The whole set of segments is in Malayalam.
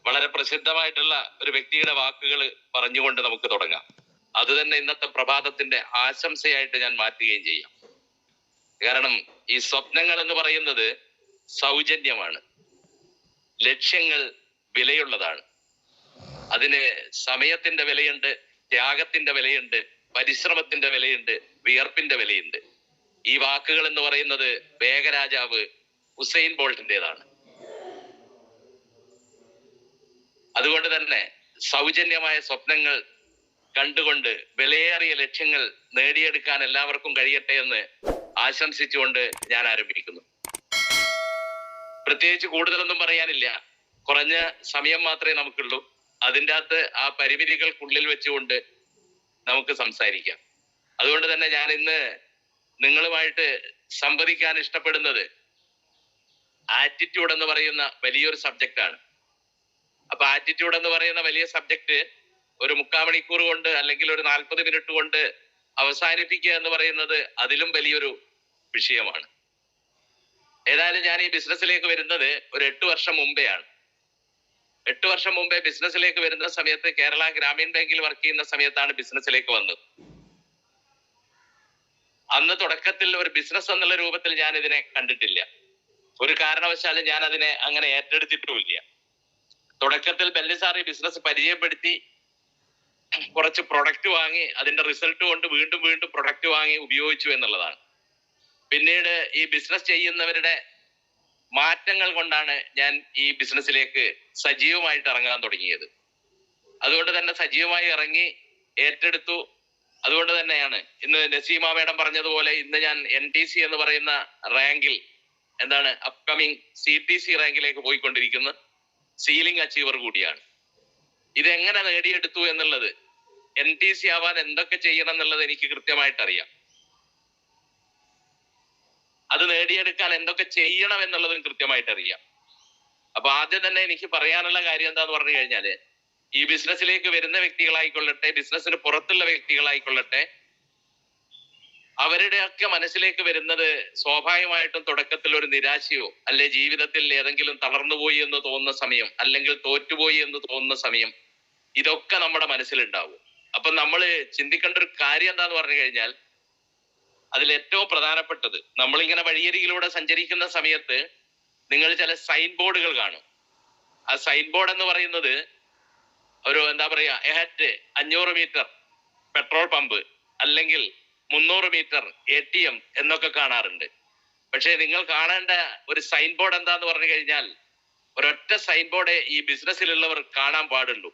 വളരെ പ്രസിദ്ധമായിട്ടുള്ള ഒരു വ്യക്തിയുടെ വാക്കുകൾ പറഞ്ഞുകൊണ്ട് നമുക്ക് തുടങ്ങാം. അത് തന്നെ ഇന്നത്തെ പ്രഭാതത്തിന്റെ ആശംസയായിട്ട് ഞാൻ മാറ്റുകയും ചെയ്യാം. കാരണം ഈ സ്വപ്നങ്ങൾ എന്ന് പറയുന്നത് സൗജന്യമാണ്. ലക്ഷ്യങ്ങൾ വിലയുള്ളതാണ്. അതിന് സമയത്തിന്റെ വിലയുണ്ട്, ത്യാഗത്തിന്റെ വിലയുണ്ട്, പരിശ്രമത്തിന്റെ വിലയുണ്ട്, വിയർപ്പിന്റെ വിലയുണ്ട്. ഈ വാക്കുകൾ എന്ന് പറയുന്നത് വേഗരാജാവ് ഉസൈൻ ബോൾട്ടിൻ്റെതാണ്. അതുകൊണ്ട് തന്നെ സൗജന്യമായ സ്വപ്നങ്ങൾ കണ്ടുകൊണ്ട് വിലയേറിയ ലക്ഷ്യങ്ങൾ നേടിയെടുക്കാൻ എല്ലാവർക്കും കഴിയട്ടെ എന്ന് ആശംസിച്ചുകൊണ്ട് ഞാൻ ആരംഭിക്കുന്നു. പ്രത്യേകിച്ച് കൂടുതലൊന്നും പറയാനില്ല. കുറഞ്ഞ സമയം മാത്രമേ നമുക്കുള്ളൂ. അതിൻ്റെ അകത്ത് ആ പരിമിതികൾക്കുള്ളിൽ വെച്ചുകൊണ്ട് നമുക്ക് സംസാരിക്കാം. അതുകൊണ്ട് തന്നെ ഞാൻ ഇന്ന് നിങ്ങളുമായിട്ട് സംവദിക്കാൻ ഇഷ്ടപ്പെടുന്നത് ആറ്റിറ്റ്യൂഡ് എന്ന് പറയുന്ന വലിയൊരു സബ്ജക്റ്റാണ്. അപ്പൊ ആറ്റിറ്റ്യൂഡ് എന്ന് പറയുന്ന വലിയ സബ്ജക്റ്റ് ഒരു 3/4 മണിക്കൂർ കൊണ്ട് അല്ലെങ്കിൽ ഒരു 40 മിനിറ്റ് കൊണ്ട് അവസാനിപ്പിക്കുക എന്ന് പറയുന്നത് അതിലും വലിയൊരു വിഷയമാണ്. ഏതായാലും ഞാൻ ഈ ബിസിനസ്സിലേക്ക് വരുന്നത് ഒരു 8 വർഷം മുമ്പെയാണ്. 8 വർഷം മുമ്പേ ബിസിനസ്സിലേക്ക് വരുന്ന സമയത്ത് കേരള ഗ്രാമീൺ ബാങ്കിൽ വർക്ക് ചെയ്യുന്ന സമയത്താണ് ബിസിനസ്സിലേക്ക് വന്നത്. അന്ന് തുടക്കത്തിൽ ഒരു ബിസിനസ് എന്നുള്ള രൂപത്തിൽ ഞാൻ ഇതിനെ കണ്ടിട്ടില്ല. ഒരു കാരണവശാലും ഞാൻ അതിനെ അങ്ങനെ ഏറ്റെടുത്തിട്ടുമില്ല. തുടക്കത്തിൽ ബെല്ലി സാർ ഈ ബിസിനസ് പരിചയപ്പെടുത്തി കുറച്ച് പ്രൊഡക്റ്റ് വാങ്ങി അതിന്റെ റിസൾട്ട് കൊണ്ട് വീണ്ടും വീണ്ടും പ്രൊഡക്റ്റ് വാങ്ങി ഉപയോഗിച്ചു എന്നുള്ളതാണ്. പിന്നീട് ഈ ബിസിനസ് ചെയ്യുന്നവരുടെ മാറ്റങ്ങൾ കൊണ്ടാണ് ഞാൻ ഈ ബിസിനസ്സിലേക്ക് സജീവമായിട്ട് ഇറങ്ങാൻ തുടങ്ങിയത്. അതുകൊണ്ട് തന്നെ സജീവമായി ഇറങ്ങി ഏറ്റെടുത്തു. അതുകൊണ്ട് തന്നെയാണ് ഇന്ന് നസീമ മേഡം പറഞ്ഞതുപോലെ ഇന്ന് ഞാൻ NTC എന്ന് പറയുന്ന റാങ്കിൽ അപ്കമിങ് CTC റാങ്കിലേക്ക് പോയിക്കൊണ്ടിരിക്കുന്ന സീലിംഗ് അച്ചീവർ കൂടിയാണ്. ഇതെങ്ങനെ നേടിയെടുത്തു എന്നുള്ളത്, NTC ആവാൻ എന്തൊക്കെ ചെയ്യണം എന്നുള്ളത് എനിക്ക് കൃത്യമായിട്ട് അറിയാം. അത് നേടിയെടുക്കാൻ എന്തൊക്കെ ചെയ്യണം എന്നുള്ളതും കൃത്യമായിട്ട് അറിയാം. അപ്പൊ ആദ്യം തന്നെ എനിക്ക് പറയാനുള്ള കാര്യം എന്താന്ന് പറഞ്ഞു കഴിഞ്ഞാല്, ഈ ബിസിനസ്സിലേക്ക് വരുന്ന വ്യക്തികളായിക്കൊള്ളട്ടെ, ബിസിനസ്സിന് പുറത്തുള്ള വ്യക്തികളായിക്കൊള്ളട്ടെ, അവരുടെയൊക്കെ മനസ്സിലേക്ക് വരുന്നത് സ്വാഭാവികമായിട്ടും തുടക്കത്തിൽ ഒരു നിരാശയോ അല്ലെ ജീവിതത്തിൽ ഏതെങ്കിലും തളർന്നുപോയി എന്ന് തോന്നുന്ന സമയം അല്ലെങ്കിൽ തോറ്റുപോയി എന്ന് തോന്നുന്ന സമയം, ഇതൊക്കെ നമ്മുടെ മനസ്സിലുണ്ടാവും. അപ്പൊ നമ്മൾ ചിന്തിക്കേണ്ട ഒരു കാര്യം എന്താന്ന് പറഞ്ഞു കഴിഞ്ഞാൽ, അതിൽ ഏറ്റവും പ്രധാനപ്പെട്ടത്, നമ്മളിങ്ങനെ വഴിയരികിലൂടെ സഞ്ചരിക്കുന്ന സമയത്ത് നിങ്ങൾ ചില സൈൻ ബോർഡുകൾ കാണും. ആ സൈൻ ബോർഡ് എന്ന് പറയുന്നത് ഒരു 500 മീറ്റർ പെട്രോൾ പമ്പ് അല്ലെങ്കിൽ 300 മീറ്റർ ATM എന്നൊക്കെ കാണാറുണ്ട്. പക്ഷെ നിങ്ങൾ കാണേണ്ട ഒരു സൈൻ ബോർഡ് എന്താന്ന് പറഞ്ഞു കഴിഞ്ഞാൽ, ഒരൊറ്റ സൈൻ ബോർഡേ ഈ ബിസിനസ്സിലുള്ളവർ കാണാൻ പാടുള്ളൂ.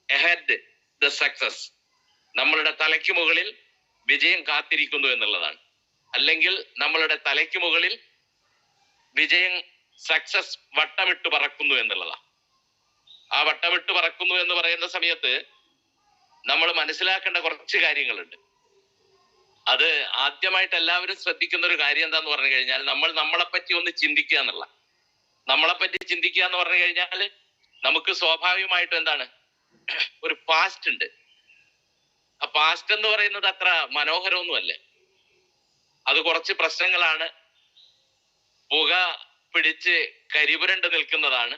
എഹെഡ് ദ സക്സസ്, നമ്മളുടെ തലയ്ക്ക് മുകളിൽ വിജയം കാത്തിരിക്കുന്നു എന്നുള്ളതാണ്. അല്ലെങ്കിൽ നമ്മളുടെ തലയ്ക്ക് മുകളിൽ വിജയം, സക്സസ് വട്ടമിട്ട് പറക്കുന്നു എന്നുള്ളതാണ്. ആ വട്ടമിട്ട് പറക്കുന്നു എന്ന് പറയുന്ന സമയത്ത് നമ്മൾ മനസ്സിലാക്കേണ്ട കുറച്ച് കാര്യങ്ങളുണ്ട്. അത് ആദ്യമായിട്ട് എല്ലാവരും ശ്രദ്ധിക്കുന്ന ഒരു കാര്യം എന്താന്ന് പറഞ്ഞു കഴിഞ്ഞാൽ, നമ്മളെപ്പറ്റി ഒന്ന് ചിന്തിക്കുക എന്നുള്ള. നമ്മളെപ്പറ്റി ചിന്തിക്കുക എന്ന് പറഞ്ഞു കഴിഞ്ഞാൽ നമുക്ക് സ്വാഭാവികമായിട്ടും ഒരു പാസ്റ്റ് ഉണ്ട്. ആ പാസ്റ്റ് എന്ന് പറയുന്നത് അത്ര മനോഹരമൊന്നുമല്ലേ. അത് കുറച്ച് പ്രശ്നങ്ങളാണ്, പുക പിടിച്ച് കരിപുരണ്ട് നിൽക്കുന്നതാണ്.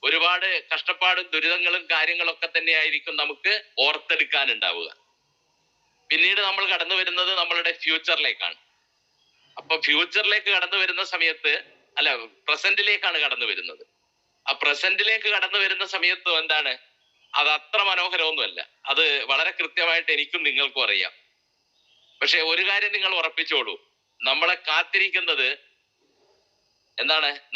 ഒരുപാട് കഷ്ടപ്പാടും ദുരിതങ്ങളും കാര്യങ്ങളൊക്കെ തന്നെയായിരിക്കും നമുക്ക് ഓർത്തെടുക്കാനുണ്ടാവുക. പിന്നീട് നമ്മൾ കടന്നു വരുന്നത് നമ്മളുടെ ഫ്യൂച്ചറിലേക്കാണ്. അപ്പൊ ഫ്യൂച്ചറിലേക്ക് കടന്നു വരുന്ന സമയത്ത് പ്രസന്റിലേക്കാണ് കടന്നു വരുന്നത്. ആ പ്രസന്റിലേക്ക് കടന്നു വരുന്ന സമയത്ത് അത് അത്ര മനോഹരമൊന്നുമല്ല. അത് വളരെ കൃത്യമായിട്ട് എനിക്കും നിങ്ങൾക്കും അറിയാം. പക്ഷെ ഒരു കാര്യം നിങ്ങൾ ഉറപ്പിച്ചോളൂ, നമ്മളെ കാത്തിരിക്കുന്നത്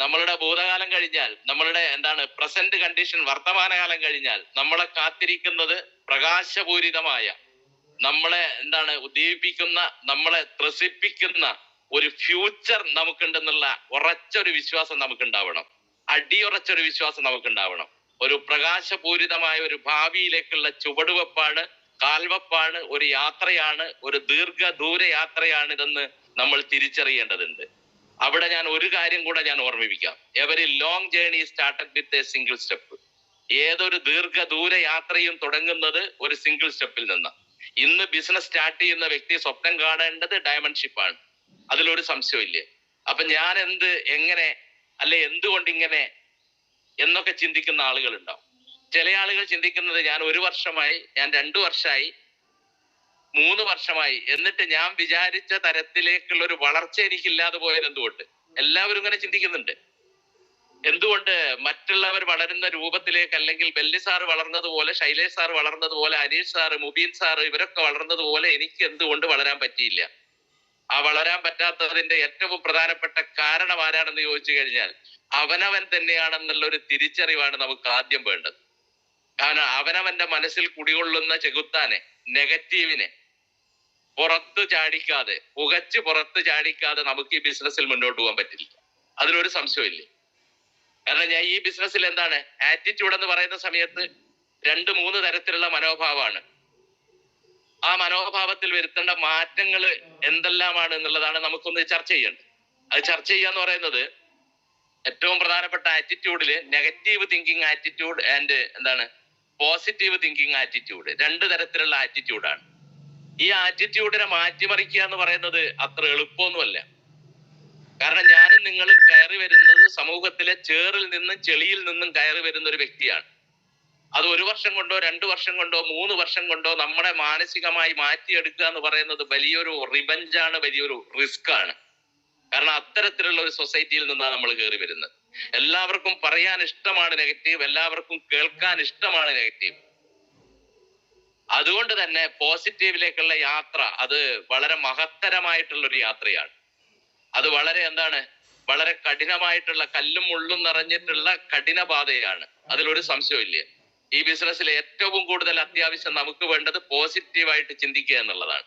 നമ്മളുടെ ഭൂതകാലം കഴിഞ്ഞാൽ, നമ്മളുടെ പ്രസന്റ് കണ്ടീഷൻ, വർത്തമാനകാലം കഴിഞ്ഞാൽ നമ്മളെ കാത്തിരിക്കുന്നത് പ്രകാശപൂരിതമായ, നമ്മളെ ഉദ്ദീപിക്കുന്ന, നമ്മളെ ത്രസിപ്പിക്കുന്ന ഒരു ഫ്യൂച്ചർ നമുക്കുണ്ടെന്നുള്ള ഉറച്ചൊരു വിശ്വാസം നമുക്കുണ്ടാവണം. അടിയുറച്ചൊരു വിശ്വാസം നമുക്കുണ്ടാവണം. ഒരു പ്രകാശപൂരിതമായ ഒരു ഭാവിയിലേക്കുള്ള ചുവടുവെപ്പാണ്, കാൽവെപ്പാണ്, ഒരു യാത്രയാണ്, ഒരു ദീർഘദൂര യാത്രയാണ് ഇതെന്ന് നമ്മൾ തിരിച്ചറിയേണ്ടതുണ്ട്. അവിടെ ഞാൻ ഒരു കാര്യം കൂടെ ഞാൻ ഓർമ്മിപ്പിക്കാം. Every long journey started with a single step. ഏതൊരു ദീർഘദൂര യാത്രയും തുടങ്ങുന്നത് ഒരു സിംഗിൾ സ്റ്റെപ്പിൽ നിന്നാണ്. ഇന്ന് ബിസിനസ് സ്റ്റാർട്ട് ചെയ്യുന്ന വ്യക്തി സ്വപ്നം കാണേണ്ടത് ഡയമണ്ട്ഷിപ്പാണ്. അതിലൊരു സംശയമില്ലേ. അപ്പൊ ഞാൻ എന്തുകൊണ്ട് ഇങ്ങനെ എന്നൊക്കെ ചിന്തിക്കുന്ന ആളുകൾ ഉണ്ടാവും. ചില ആളുകൾ ചിന്തിക്കുന്നത് ഞാൻ 1 വർഷമായി, ഞാൻ 2 വർഷമായി, 3 വർഷമായി, എന്നിട്ട് ഞാൻ വിചാരിച്ച തരത്തിലേക്കുള്ള ഒരു വളർച്ച എനിക്കില്ലാതെ പോയത് എന്തുകൊണ്ട്? എല്ലാവരും ഇങ്ങനെ ചിന്തിക്കുന്നുണ്ട്. എന്തുകൊണ്ട് മറ്റുള്ളവർ വളരുന്ന രൂപത്തിലേക്ക്, അല്ലെങ്കിൽ ബെല്ലി സാർ വളർന്നതുപോലെ, ശൈലേഷ് സാർ വളർന്നതുപോലെ, അനീഷ് സാറ്, മുബീൻ സാറ് ഇവരൊക്കെ വളർന്നതുപോലെ എനിക്ക് എന്തുകൊണ്ട് വളരാൻ പറ്റിയില്ല? ആ വളരാൻ പറ്റാത്തതിന്റെ ഏറ്റവും പ്രധാനപ്പെട്ട കാരണം ആരാണെന്ന് ചോദിച്ചു കഴിഞ്ഞാൽ അവനവൻ തന്നെയാണെന്നുള്ള ഒരു തിരിച്ചറിവാണ് നമുക്ക് ആദ്യം വേണ്ടത്. കാരണം അവനവന്റെ മനസ്സിൽ കുടികൊള്ളുന്ന ചെകുത്താനെ, നെഗറ്റീവിനെ പുറത്ത് ചാടിക്കാതെ, പുറത്ത് ചാടിക്കാതെ നമുക്ക് ഈ ബിസിനസ്സിൽ മുന്നോട്ട് പോകാൻ പറ്റില്ല. അതിലൊരു സംശയമില്ല. കാരണം ഞാൻ ഈ ബിസിനസ്സിൽ എന്താണ് ആറ്റിറ്റ്യൂഡ് എന്ന് പറയുന്ന സമയത്ത് 2-3 തരത്തിലുള്ള മനോഭാവമാണ്. ആ മനോഭാവത്തിൽ വരുത്തേണ്ട മാറ്റങ്ങൾ എന്തെല്ലാമാണ് എന്നുള്ളതാണ് നമുക്കൊന്ന് ചർച്ച ചെയ്യേണ്ടത്. അത് ചർച്ച ചെയ്യാന്ന് പറയുന്നത് ഏറ്റവും പ്രധാനപ്പെട്ട ആറ്റിറ്റ്യൂഡില് നെഗറ്റീവ് തിങ്കിങ് ആറ്റിറ്റ്യൂഡ് ആൻഡ് എന്താണ് പോസിറ്റീവ് തിങ്കിങ് ആറ്റിറ്റ്യൂഡ്, 2 തരത്തിലുള്ള ആറ്റിറ്റ്യൂഡാണ്. ഈ ആറ്റിറ്റ്യൂഡിനെ മാറ്റിമറിക്കുക എന്ന് പറയുന്നത് അത്ര എളുപ്പമൊന്നുമല്ല. കാരണം ഞാനും നിങ്ങളും കയറി വരുന്നത് സമൂഹത്തിലെ ചേറിൽ നിന്നും ചെളിയിൽ നിന്നും കയറി വരുന്ന ഒരു വ്യക്തിയാണ്. അത് 1 വർഷം കൊണ്ടോ 2 വർഷം കൊണ്ടോ 3 വർഷം കൊണ്ടോ നമ്മളെ മാനസികമായി മാറ്റിയെടുക്കുക എന്ന് പറയുന്നത് വലിയൊരു റിവഞ്ചാണ്, വലിയൊരു റിസ്ക് ആണ്. കാരണം അത്തരത്തിലുള്ള ഒരു സൊസൈറ്റിയിൽ നിന്നാണ് നമ്മൾ കയറി വരുന്നത്. എല്ലാവർക്കും പറയാൻ ഇഷ്ടമാണ് നെഗറ്റീവ്, എല്ലാവർക്കും കേൾക്കാൻ ഇഷ്ടമാണ് നെഗറ്റീവ്. അതുകൊണ്ട് തന്നെ പോസിറ്റീവിലേക്കുള്ള യാത്ര അത് വളരെ മഹത്തരമായിട്ടുള്ള ഒരു യാത്രയാണ്. അത് വളരെ വളരെ കഠിനമായിട്ടുള്ള, കല്ലും മുള്ളും നിറഞ്ഞിട്ടുള്ള കഠിനപാതയാണ്. അതിലൊരു സംശയമില്ല. ഈ ബിസിനസ്സിൽ ഏറ്റവും കൂടുതൽ അത്യാവശ്യം നമുക്ക് വേണ്ടത് പോസിറ്റീവായിട്ട് ചിന്തിക്കുക എന്നുള്ളതാണ്.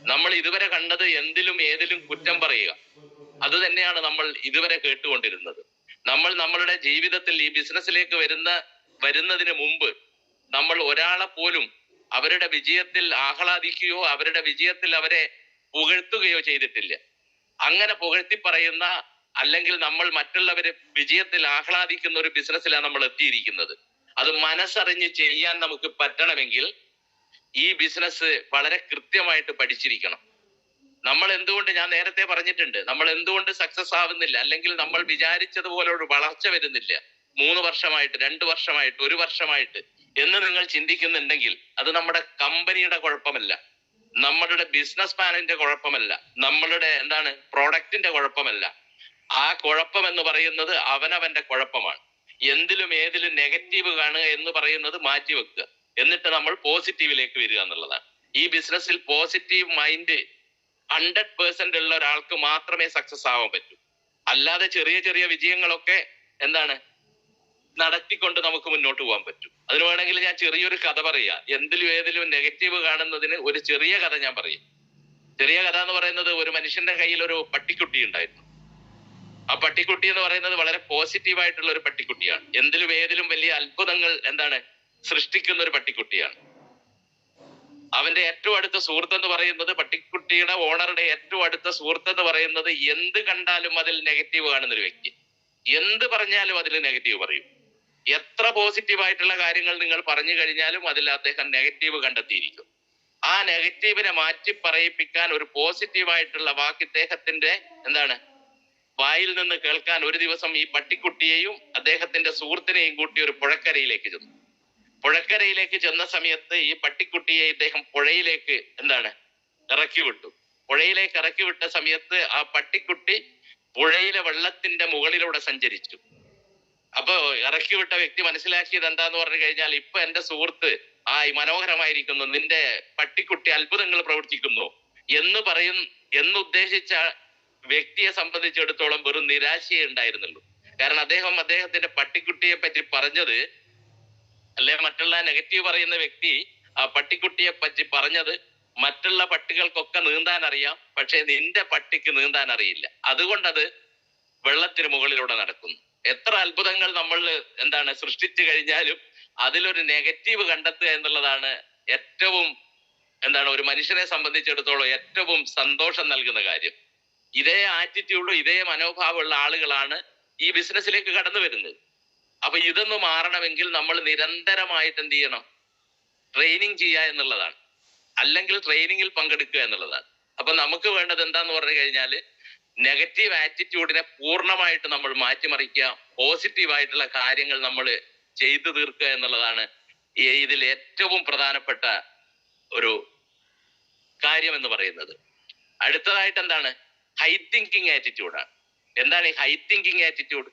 നമ്മൾ ഇതുവരെ കണ്ടത് എന്തിലും ഏതിലും കുറ്റം പറയുക, അത് തന്നെയാണ് നമ്മൾ ഇതുവരെ കേട്ടുകൊണ്ടിരുന്നത്. നമ്മൾ നമ്മളുടെ ജീവിതത്തിൽ ഈ ബിസിനസ്സിലേക്ക് വരുന്നതിന് മുമ്പ് നമ്മൾ ഒരാളെ പോലും അവരുടെ വിജയത്തിൽ ആഹ്ലാദിക്കുകയോ അവരുടെ വിജയത്തിൽ അവരെ പുകഴ്ത്തുകയോ ചെയ്തിട്ടില്ല. അങ്ങനെ പുകഴ്ത്തി പറയുന്ന, അല്ലെങ്കിൽ നമ്മൾ മറ്റുള്ളവരെ വിജയത്തിൽ ആഹ്ലാദിക്കുന്ന ഒരു ബിസിനസ്സിലാണ് നമ്മൾ എത്തിയിരിക്കുന്നത്. അത് മനസ്സറിഞ്ഞ് ചെയ്യാൻ നമുക്ക് പറ്റണമെങ്കിൽ ഈ ബിസിനസ് വളരെ കൃത്യമായിട്ട് പഠിച്ചിരിക്കണം. നമ്മൾ എന്തുകൊണ്ട്, ഞാൻ നേരത്തെ പറഞ്ഞിട്ടുണ്ട്, നമ്മൾ എന്തുകൊണ്ട് സക്സസ് ആവുന്നില്ല, അല്ലെങ്കിൽ നമ്മൾ വിചാരിച്ചതുപോലെ ഒരു വളർച്ച വരുന്നില്ല 3 വർഷമായിട്ട്, 2 വർഷമായിട്ട്, 1 വർഷമായിട്ട് എന്ന് നിങ്ങൾ ചിന്തിക്കുന്നുണ്ടെങ്കിൽ അത് നമ്മുടെ കമ്പനിയുടെ കുഴപ്പമല്ല, നമ്മളുടെ ബിസിനസ് പ്ലാനിന്റെ കുഴപ്പമല്ല, നമ്മളുടെ പ്രോഡക്റ്റിന്റെ കുഴപ്പമല്ല. ആ കുഴപ്പം എന്ന് പറയുന്നത് അവനവന്റെ കുഴപ്പമാണ്. എന്തിലും ഏതിലും നെഗറ്റീവ് കാണുക എന്ന് പറയുന്നത് മാറ്റിവെക്കുക, എന്നിട്ട് നമ്മൾ പോസിറ്റീവിലേക്ക് വരിക എന്നുള്ളതാണ്. ഈ ബിസിനസ്സിൽ പോസിറ്റീവ് മൈൻഡ് 100% ഉള്ള ഒരാൾക്ക് മാത്രമേ സക്സസ് ആവാൻ പറ്റൂ. അല്ലാതെ ചെറിയ ചെറിയ വിജയങ്ങളൊക്കെ നടത്തിക്കൊണ്ട് നമുക്ക് മുന്നോട്ട് പോകാൻ പറ്റും. അതിന് വേണമെങ്കിൽ ഞാൻ ചെറിയൊരു കഥ പറയാം. എന്തിലും ഏതിലും നെഗറ്റീവ് കാണുന്നതിന് ഒരു ചെറിയ കഥ ഞാൻ പറയും. ചെറിയ കഥ എന്ന് പറയുന്നത്, ഒരു മനുഷ്യന്റെ കയ്യിൽ ഒരു പട്ടിക്കുട്ടി ഉണ്ടായിരുന്നു. ആ പട്ടിക്കുട്ടി എന്ന് പറയുന്നത് വളരെ പോസിറ്റീവായിട്ടുള്ള ഒരു പട്ടിക്കുട്ടിയാണ്. എന്തിലും ഏതിലും വലിയ അത്ഭുതങ്ങൾ സൃഷ്ടിക്കുന്ന ഒരു പട്ടിക്കുട്ടിയാണ്. അവന്റെ ഏറ്റവും അടുത്ത സുഹൃത്ത് എന്ന് പറയുന്നത്, പട്ടിക്കുട്ടിയുടെ ഓണറുടെ ഏറ്റവും അടുത്ത സുഹൃത്ത് എന്ന് പറയുന്നത്, എന്ത് കണ്ടാലും അതിൽ നെഗറ്റീവ് കാണുന്ന ഒരു വ്യക്തി. എന്ത് പറഞ്ഞാലും അതിൽ നെഗറ്റീവ് പറയും. എത്ര പോസിറ്റീവായിട്ടുള്ള കാര്യങ്ങൾ നിങ്ങൾ പറഞ്ഞു കഴിഞ്ഞാലും അതിൽ അദ്ദേഹം നെഗറ്റീവ് കണ്ടെത്തിയിരിക്കും. ആ നെഗറ്റീവിനെ മാറ്റി പറയിപ്പിക്കാൻ ഒരു പോസിറ്റീവായിട്ടുള്ള വാക്ക് ഇദ്ദേഹത്തിന്റെ വായിൽ നിന്ന് കേൾക്കാൻ ഒരു ദിവസം ഈ പട്ടിക്കുട്ടിയെയും അദ്ദേഹത്തിന്റെ സുഹൃത്തിനെയും കൂട്ടി ഒരു പുഴക്കരയിലേക്ക് ചെന്നു. പുഴക്കരയിലേക്ക് ചെന്ന സമയത്ത് ഈ പട്ടിക്കുട്ടിയെ ഇദ്ദേഹം പുഴയിലേക്ക് ഇറക്കി വിട്ടു. പുഴയിലേക്ക് ഇറക്കി വിട്ട സമയത്ത് ആ പട്ടിക്കുട്ടി പുഴയിലെ വെള്ളത്തിന്റെ മുകളിലൂടെ സഞ്ചരിച്ചു. അപ്പൊ ഇറക്കി വിട്ട വ്യക്തി മനസ്സിലാക്കിയത് എന്താന്ന് പറഞ്ഞു കഴിഞ്ഞാൽ, ഇപ്പൊ എന്റെ സുഹൃത്ത് മനോഹരമായിരിക്കുന്നു, നിന്റെ പട്ടിക്കുട്ടി അത്ഭുതങ്ങൾ പ്രവർത്തിക്കുന്നു എന്നുദ്ദേശിച്ച വ്യക്തിയെ സംബന്ധിച്ചിടത്തോളം വെറും നിരാശയെ ഉണ്ടായിരുന്നുള്ളൂ. കാരണം അദ്ദേഹത്തിന്റെ പട്ടിക്കുട്ടിയെ പറ്റി പറഞ്ഞത്, അല്ലെ മറ്റുള്ള നെഗറ്റീവ് പറയുന്ന വ്യക്തി ആ പട്ടിക്കുട്ടിയെ പറ്റി പറഞ്ഞത്, മറ്റുള്ള പട്ടികൾക്കൊക്കെ നീന്താൻ അറിയാം, പക്ഷെ നിന്റെ പട്ടിക്ക് നീന്താൻ അറിയില്ല, അതുകൊണ്ടത് വെള്ളത്തിന് മുകളിലൂടെ നടക്കുന്നു. എത്ര അത്ഭുതങ്ങൾ നമ്മൾ സൃഷ്ടിച്ചു കഴിഞ്ഞാലും അതിലൊരു നെഗറ്റീവ് കണ്ടെത്തുക എന്നുള്ളതാണ് ഏറ്റവും ഒരു മനുഷ്യനെ സംബന്ധിച്ചിടത്തോളം ഏറ്റവും സന്തോഷം നൽകുന്ന കാര്യം. ഇതേ ആറ്റിറ്റ്യൂഡും ഇതേ മനോഭാവമുള്ള ആളുകളാണ് ഈ ബിസിനസ്സിലേക്ക് കടന്നു വരുന്നത്. അപ്പൊ ഇതൊന്ന് മാറണമെങ്കിൽ നമ്മൾ നിരന്തരമായിട്ട് എന്ത് ചെയ്യണം? ട്രെയിനിങ് ചെയ്യുക എന്നുള്ളതാണ്, അല്ലെങ്കിൽ ട്രെയിനിങ്ങിൽ പങ്കെടുക്കുക എന്നുള്ളതാണ്. അപ്പൊ നമുക്ക് വേണ്ടത് എന്താന്ന് പറഞ്ഞു കഴിഞ്ഞാല് നെഗറ്റീവ് ആറ്റിറ്റ്യൂഡിനെ പൂർണ്ണമായിട്ട് നമ്മൾ മാറ്റിമറിക്കുക, പോസിറ്റീവായിട്ടുള്ള കാര്യങ്ങൾ നമ്മൾ ചെയ്തു തീർക്കുക എന്നുള്ളതാണ് ഇതിൽ ഏറ്റവും പ്രധാനപ്പെട്ട ഒരു കാര്യം എന്ന് പറയുന്നത്. അടുത്തതായിട്ട് എന്താണ്? ഹൈ തിങ്കിങ് ആറ്റിറ്റ്യൂഡാണ്. എന്താണ് ഈ ഹൈ തിങ്കിങ് ആറ്റിറ്റ്യൂഡ്?